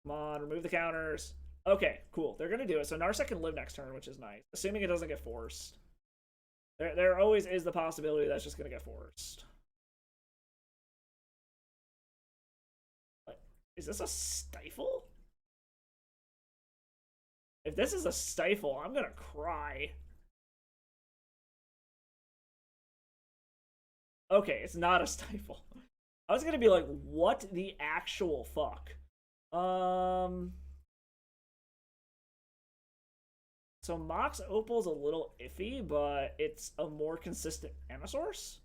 Come on, remove the counters. Okay, cool. They're going to do it. So Narset can live next turn, which is nice. Assuming it doesn't get forced. There always is the possibility that's just going to get forced. What? Is this a stifle? If this is a stifle, I'm going to cry. Okay, it's not a stifle. I was going to be like, what the actual fuck? So Mox Opal's a little iffy, but it's a more consistent mana source.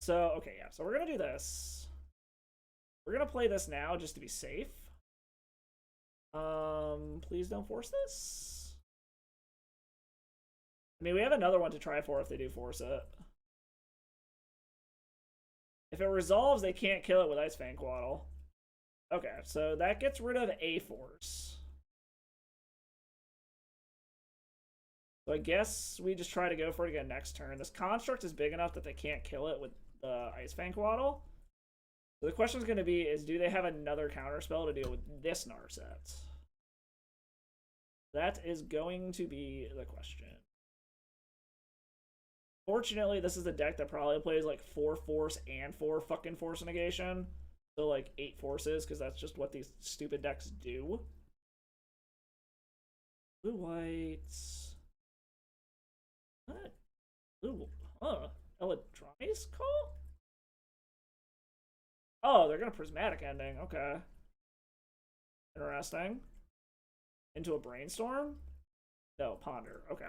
So, okay, yeah. So we're going to do this. We're going to play this now just to be safe. Please don't force this. I mean, we have another one to try for if they do force it. If it resolves, they can't kill it with Ice Fang Quaddle. Okay, so that gets rid of a force. So I guess we just try to go for it again next turn. This construct is big enough that they can't kill it with the Ice Fang Quaddle. So the question is going to be, is do they have another counterspell to deal with this Narset? That is going to be the question. Fortunately, this is a deck that probably plays like 4 force and 4 fucking force negation. So like 8 forces, because that's just what these stupid decks do. Blue whites. What? Blue, huh? Eladroni's call? Oh, they're gonna prismatic ending. Okay. Interesting. Into a brainstorm? No, ponder. Okay.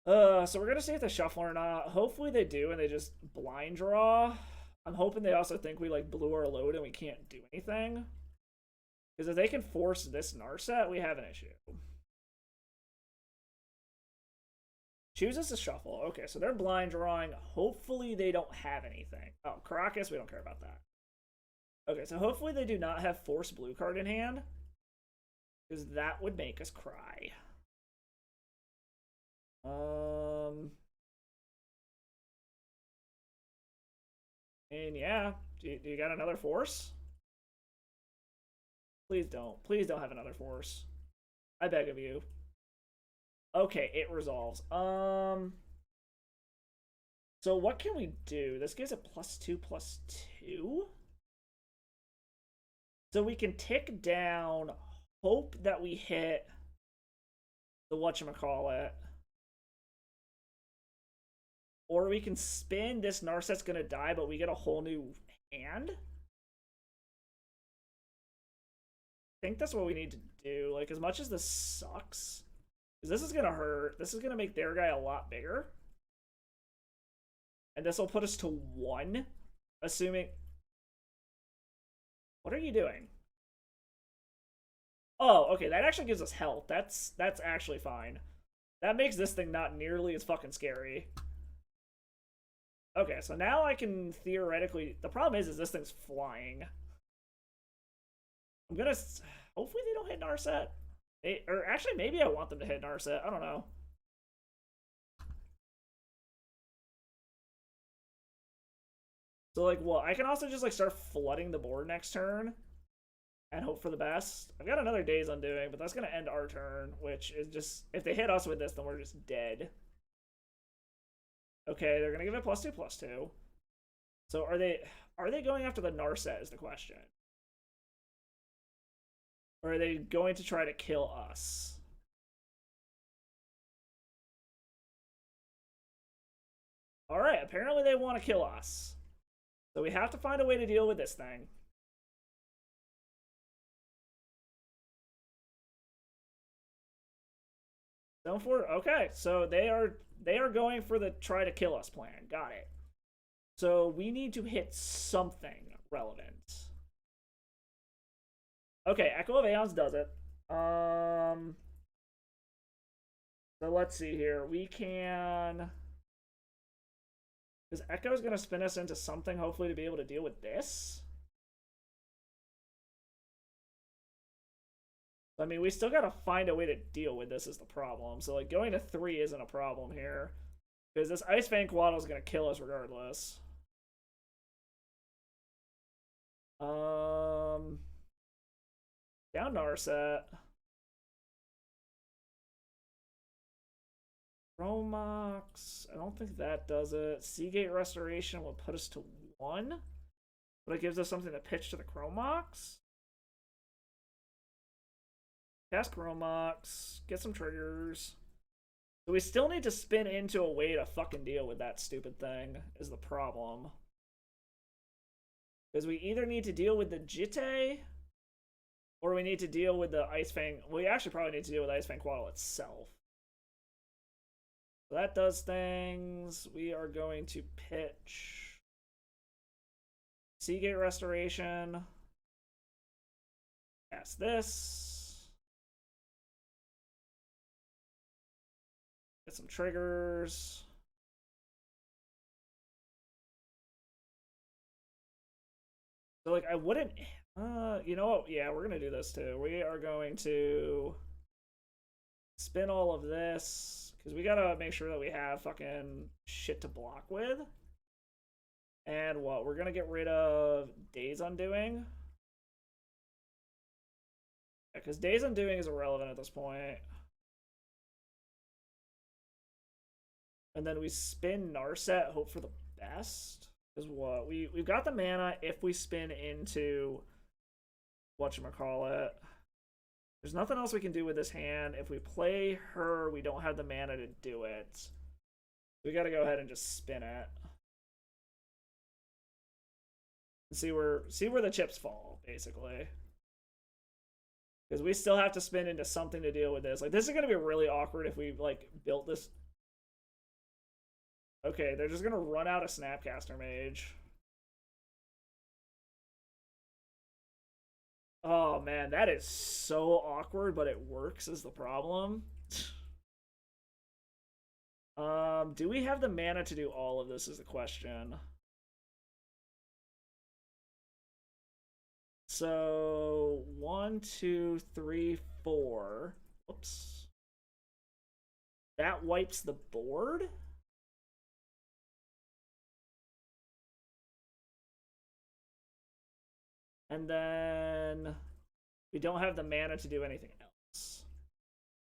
So we're gonna see if they shuffle or not. Hopefully they do, and they just blind draw. I'm hoping they also think we like blew our load and we can't do anything. Because if they can force this Narset, we have an issue. Chooses to shuffle. Okay, so they're blind drawing. Hopefully they don't have anything. Oh, Caracas, we don't care about that. Okay, so hopefully they do not have force blue card in hand. Because that would make us cry. And yeah, do you got another force? Please don't. Please don't have another force. I beg of you. Okay, it resolves. So what can we do? This gives it +2/+2. So we can tick down, hope that we hit the whatchamacallit. Or we can spin, this Narset's gonna die, but we get a whole new hand? I think that's what we need to do. Like, as much as this sucks, because this is gonna hurt, this is gonna make their guy a lot bigger. And this will put us to 1, assuming... What are you doing? Oh, okay, that actually gives us health. That's actually fine. That makes this thing not nearly as fucking scary. Okay, so now I can theoretically... The problem is this thing's flying. I'm gonna... Hopefully they don't hit Narset. Or actually, maybe I want them to hit Narset. I don't know. So, like, well, I can also just, like, start flooding the board next turn and hope for the best. I've got another Days Undoing, but that's going to end our turn, which is just... If they hit us with this, then we're just dead. Okay, they're going to give it +2/+2. So are they going after the Narset is the question. Or are they going to try to kill us? Alright, apparently they want to kill us. So we have to find a way to deal with this thing. Okay, so they are going for the try to kill us plan. Got it. So we need to hit something relevant. Okay, Echo of Aeons does it. So let's see here. We can... Because Echo is going to spin us into something, hopefully, to be able to deal with this. I mean, we still got to find a way to deal with this is the problem. So, like, going to 3 isn't a problem here. Because this Ice Fang Quaddle is going to kill us regardless. Down Narset. Chromox. I don't think that does it. Seagate Restoration will put us to 1. But it gives us something to pitch to the Chromox. Cast Chromox. Get some triggers. So we still need to spin into a way to fucking deal with that stupid thing, is the problem. Because we either need to deal with the Jitte, or we need to deal with the Ice Fang. We actually probably need to deal with Ice Fang Quaddle itself. So that does things. We are going to pitch Seagate Restoration. Cast this. Get some triggers. So, like, I wouldn't... you know what? Yeah, we're going to do this, too. We are going to spin all of this, because we got to make sure that we have fucking shit to block with. And what? We're going to get rid of Days Undoing. Yeah, because Days Undoing is irrelevant at this point. And then we spin Narset, hope for the best. Is what? We've got the mana if we spin into whatchamacallit. There's nothing else we can do with this hand. If we play her, we don't have the mana to do it. We gotta go ahead and just spin it. And see where the chips fall, basically. Because we still have to spin into something to deal with this. Like, this is gonna be really awkward if we, like, built this. Okay, they're just gonna run out of Snapcaster Mage. Oh man, that is so awkward, but it works is the problem. Do we have the mana to do all of this is the question. So 1, 2, 3, 4. Whoops. That wipes the board? And then we don't have the mana to do anything else.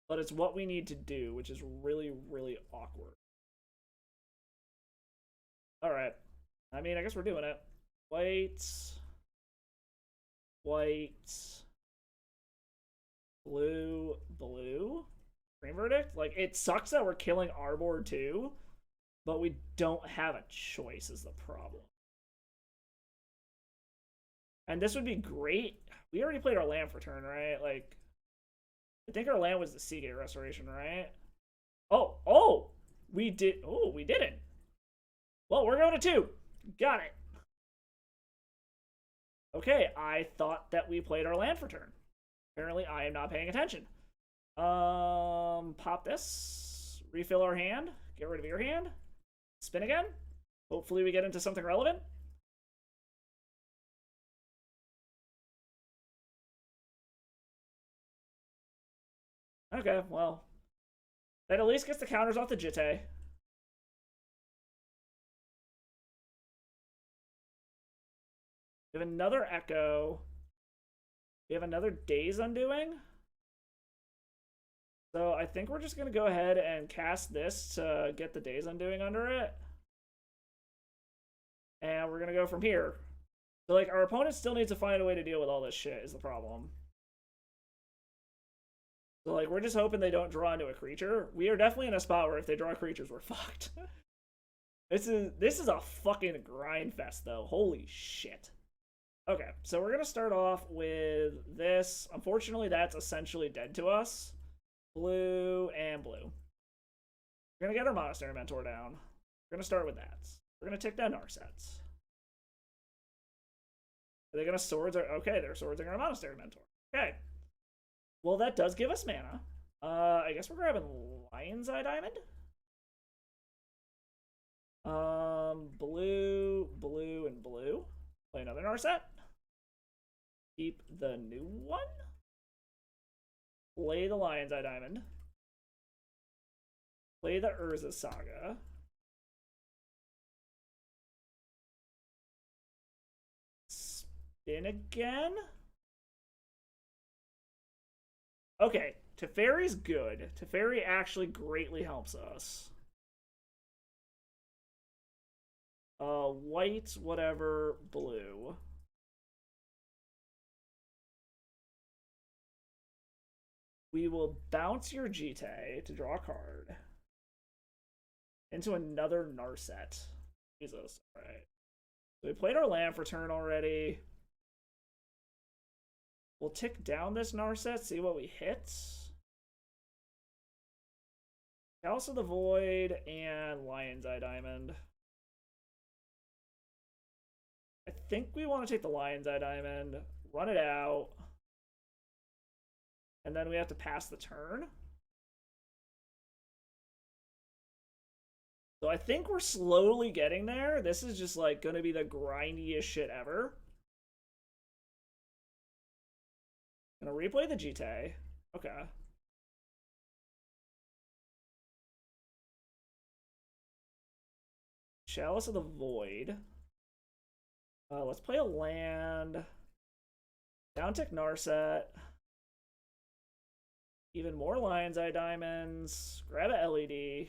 But it's what we need to do, which is really, really awkward. Alright. I mean, I guess we're doing it. White. Blue. Green Verdict? Like, it sucks that we're killing our board too, but we don't have a choice is the problem. And this would be great. We already played our land for turn, right? Like, I think our land was the Seagate Restoration, right? Oh, we did. Oh, we didn't. Well, we're going to 2. Got it. Okay, I thought that we played our land for turn. Apparently, I am not paying attention. Pop this. Refill our hand. Get rid of your hand. Spin again. Hopefully we get into something relevant. Okay, well, that at least gets the counters off the Jitte. We have another Echo. We have another Days Undoing. So I think we're just going to go ahead and cast this to get the Days Undoing under it. And we're going to go from here. So, like, our opponent still needs to find a way to deal with all this shit is the problem. So, like, we're just hoping they don't draw into a creature. We are definitely in a spot where if they draw creatures, we're fucked. This is a fucking grind fest, though. Holy shit. Okay, so we're going to start off with this. Unfortunately, that's essentially dead to us. Blue and blue. We're going to get our Monastery Mentor down. We're going to start with that. We're going to take down Narsets. Are they going to swords? Okay, their swords are going to Monastery Mentor. Okay. Well, that does give us mana. I guess we're grabbing Lion's Eye Diamond. Blue, blue, and blue. Play another Narset. Keep the new one. Play the Lion's Eye Diamond. Play the Urza Saga. Spin again. Okay, Teferi's good. Teferi actually greatly helps us. White, whatever, blue. We will bounce your Jitte to draw a card into another Narset. Jesus, alright. So we played our land for turn already. We'll tick down this Narset, see what we hit. House of the Void and Lion's Eye Diamond. I think we want to take the Lion's Eye Diamond, run it out, and then we have to pass the turn. So I think we're slowly getting there. This is just like going to be the grindiest shit ever. Gonna replay the Jitte. Okay. Chalice of the Void. Let's play a land. Downtick Narset. Even more Lion's Eye Diamonds. Grab a LED.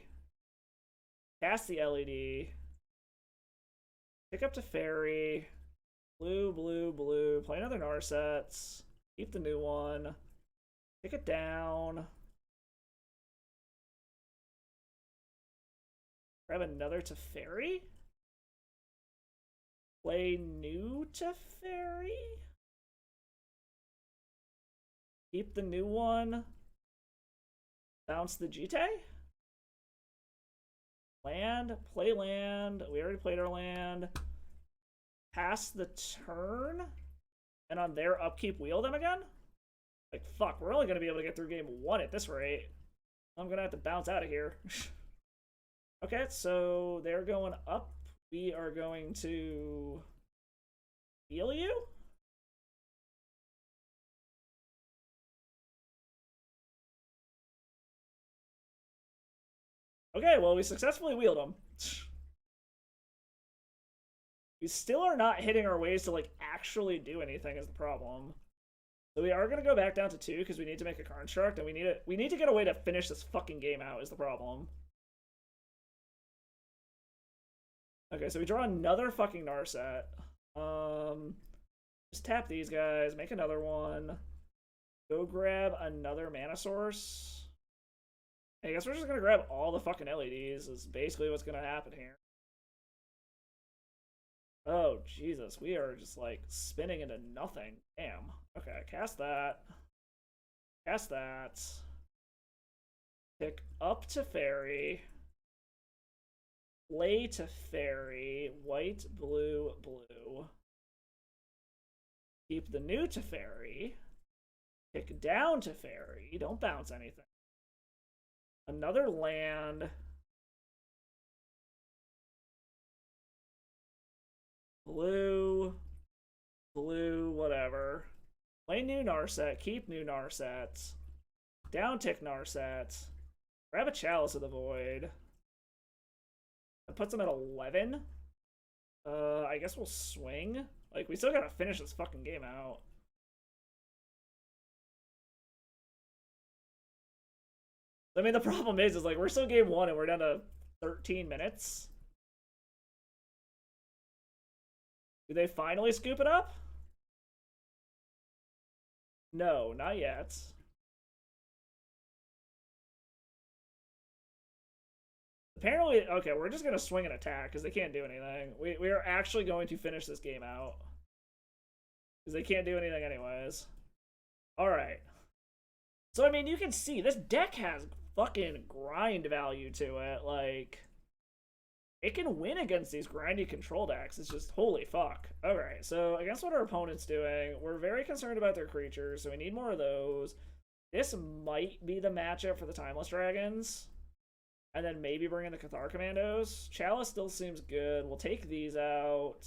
Cast the LED. Pick up Teferi. Blue, blue, blue. Play another Narsets. Keep the new one. Pick it down. Grab another Teferi. Play new Teferi. Keep the new one. Bounce the Jitte. Land. Play land. We already played our land. Pass the turn. And on their upkeep, wheel them again? Like, fuck, we're only going to be able to get through game 1 at this rate. I'm going to have to bounce out of here. Okay, so they're going up. We are going to heal you? Okay, well, we successfully wheeled them. We still are not hitting our ways to, like, actually do anything is the problem. So we are going to go back down to 2 because we need to make a construct, and we need to get a way to finish this fucking game out is the problem. Okay, so we draw another fucking Narset. Just tap these guys, make another one. Go grab another mana source. I guess we're just going to grab all the fucking LEDs is basically what's going to happen here. Oh, Jesus. We are just, like, spinning into nothing. Damn. Okay, cast that. Cast that. Pick up Teferi. Play Teferi. White, blue, blue. Keep the new Teferi. Pick down Teferi. Don't bounce anything. Another land. Blue. Blue, whatever. Play new Narset. Keep new Narsets. Downtick Narsets. Grab a Chalice of the Void. That puts them at 11. I guess we'll swing. Like, we still gotta finish this fucking game out. I mean, the problem is like, we're still game 1 and we're down to 13 minutes. Do they finally scoop it up? No, not yet. Apparently, okay, we're just gonna swing and attack because they can't do anything. We are actually going to finish this game out because they can't do anything anyways. All right. So I mean, you can see this deck has fucking grind value to it. Like, it can win against these grindy control decks. It's just holy fuck. All right. So against what our opponent's doing, we're very concerned about their creatures, so we need more of those. This might be the matchup for the Timeless Dragons. And then maybe bring in the Cathar Commandos. Chalice still seems good. We'll take these out.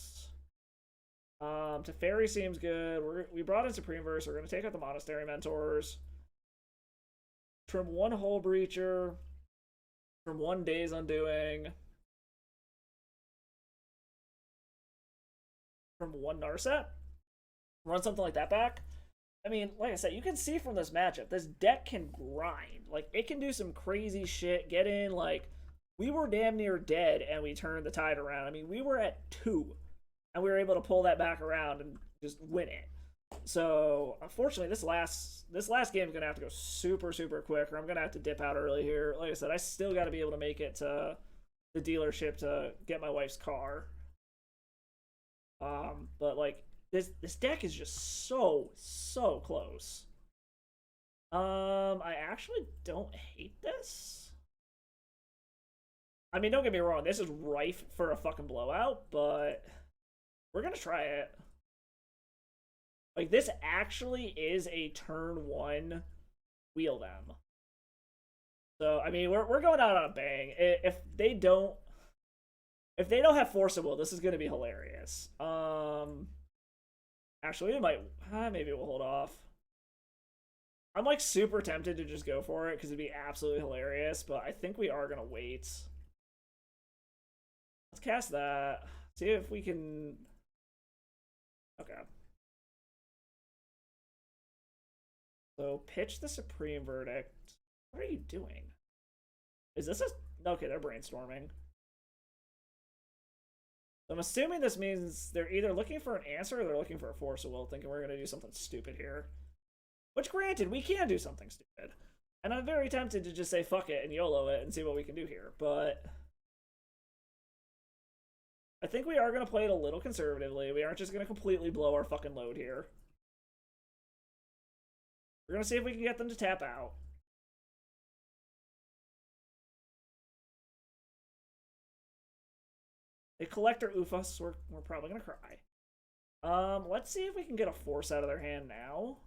Teferi seems good. We brought in Supreme Verse. We're going to take out the Monastery Mentors. From one Hull Breacher. From one Day's Undoing. From one Narset. Run something like that back. I mean, like I said, you can see from this matchup, this deck can grind. Like, it can do some crazy shit. Get in, like, we were damn near dead, and we turned the tide around. I mean, we were at 2, and we were able to pull that back around and just win it. So, unfortunately, this last game is going to have to go super, super quick, or I'm going to have to dip out early here. Like I said, I still got to be able to make it to the dealership to get my wife's car. But, like, this deck is just so close. I actually don't hate this. I mean, don't get me wrong, this is rife for a fucking blowout, but we're gonna try it. Like, this actually is a turn 1 wheel them. So, I mean, we're going out on a bang. If they don't have Force of Will, this is gonna be hilarious. Actually, we might... maybe we'll hold off. I'm, like, super tempted to just go for it, because it'd be absolutely hilarious, but I think we are going to wait. Let's cast that. See if we can... Okay. So, pitch the Supreme Verdict. What are you doing? Is this a... Okay, they're brainstorming. I'm assuming this means they're either looking for an answer or they're looking for a Force of Will, thinking we're going to do something stupid here. Which, granted, we can do something stupid. And I'm very tempted to just say fuck it and YOLO it and see what we can do here. But I think we are going to play it a little conservatively. We aren't just going to completely blow our fucking load here. We're going to see if we can get them to tap out. They collect our Ufas, so we're probably gonna cry. Let's see if we can get a Force out of their hand now.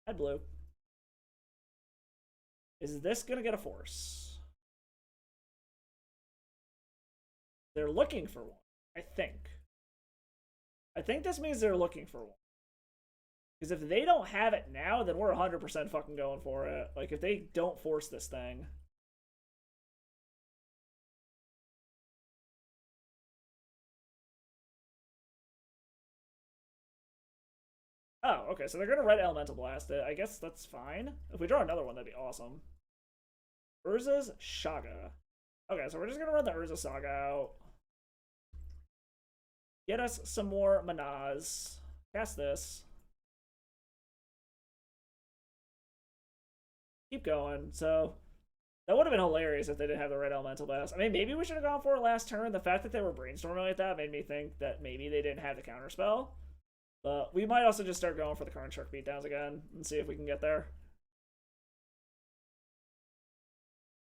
Red blue. Is this gonna get a Force? They're looking for one, I think. I think this means they're looking for one. Because if they don't have it now, then we're 100% fucking going for it. Like, if they don't force this thing. Oh, okay, so they're going to Red Elemental Blast it. I guess that's fine. If we draw another one, that'd be awesome. Urza's Saga. Okay, so we're just going to run the Urza Saga out. Get us some more manas. Cast this. Keep going. So, that would have been hilarious if they didn't have the Red Elemental Blast. I mean, maybe we should have gone for it last turn. The fact that they were brainstorming like that made me think that maybe they didn't have the counterspell. But we might also just start going for the Karn Shark beatdowns again and see if we can get there.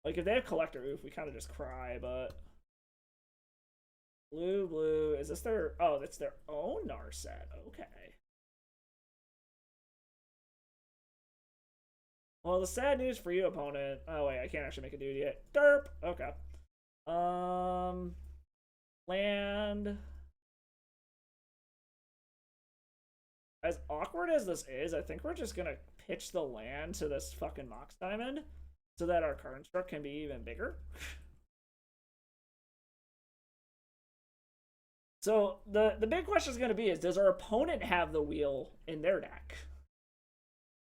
Like, if they have Collector Oof, we kind of just cry, but... Blue, blue. Is this their... Oh, it's their own Narset. Okay. Well, the sad news for you, opponent. Oh wait, I can't actually make a dude yet. Derp. Okay. Land. As awkward as this is, I think we're just gonna pitch the land to this fucking Mox Diamond so that our card struck can be even bigger. So the big question is gonna be is does our opponent have the wheel in their deck?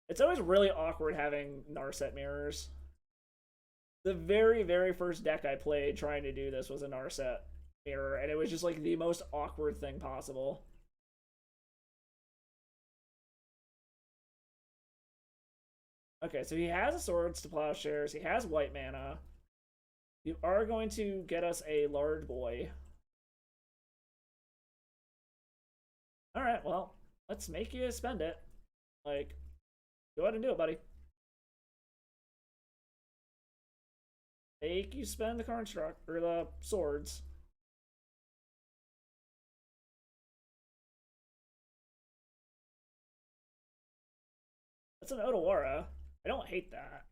It's always really awkward having Narset mirrors. The very, very first deck I played trying to do this was a Narset mirror, and it was just like the most awkward thing possible. Okay, so he has a Swords to Plowshares, he has white mana. You are going to get us a large boy. Alright, well, let's make you spend it. Like, go ahead and do it, buddy. Make you spend the construct or the swords. That's an Odawara. I don't hate that.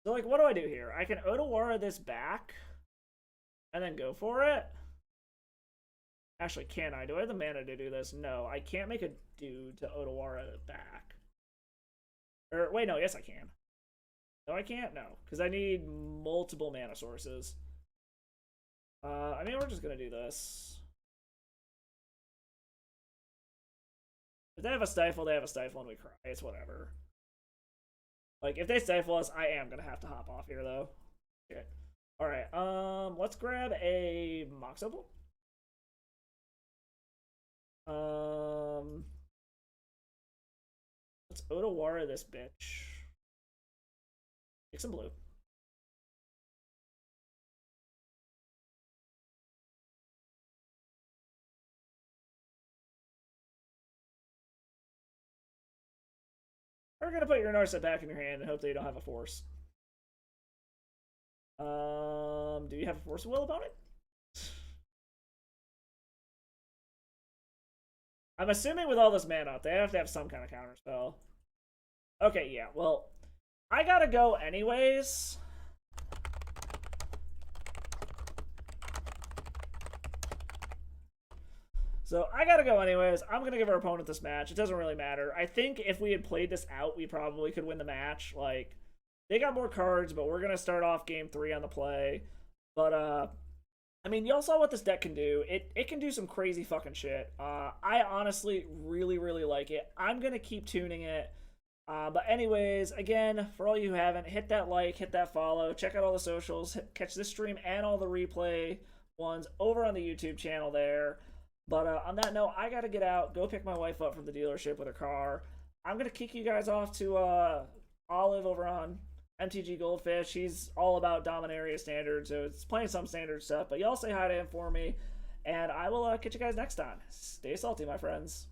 So, like, what do I do here? I can Odawara this back and then go for it. Actually, can I? Do I have the mana to do this? No, I can't make a dude to Odawara it back. Or, wait, no, yes I can. No, I can't? No, because I need multiple mana sources. I mean, we're just going to do this. If they have a Stifle, they have a Stifle, and we cry. It's whatever. Like, if they stifle us, I am going to have to hop off here, though. Okay. Alright, let's grab a Mox Opal. Let's Odawara this bitch. Take some blue. We're gonna put your Narset back in your hand and hope that you don't have a force. Do you have a force will, opponent? I'm assuming with all this mana up, they have to have some kind of counter spell. Okay, yeah, well, I gotta go anyways. So I gotta go anyways. I'm gonna give our opponent this match. It doesn't really matter. I think if we had played this out, we probably could win the match. Like, they got more cards, but we're gonna start off game 3 on the play. But I mean, y'all saw what this deck can do. It can do some crazy fucking shit. I honestly really, really like it. I'm gonna keep tuning it. But anyways, again, for all you who haven't, hit that like, hit that follow, check out all the socials, catch this stream and all the replay ones over on the YouTube channel there. But on that note, I gotta get out, go pick my wife up from the dealership with her car. I'm gonna kick you guys off to Olive over on MTG Goldfish. He's all about Dominaria standard, so it's playing some standard stuff. But y'all say hi to him for me, and I will catch you guys next time. Stay salty, my friends.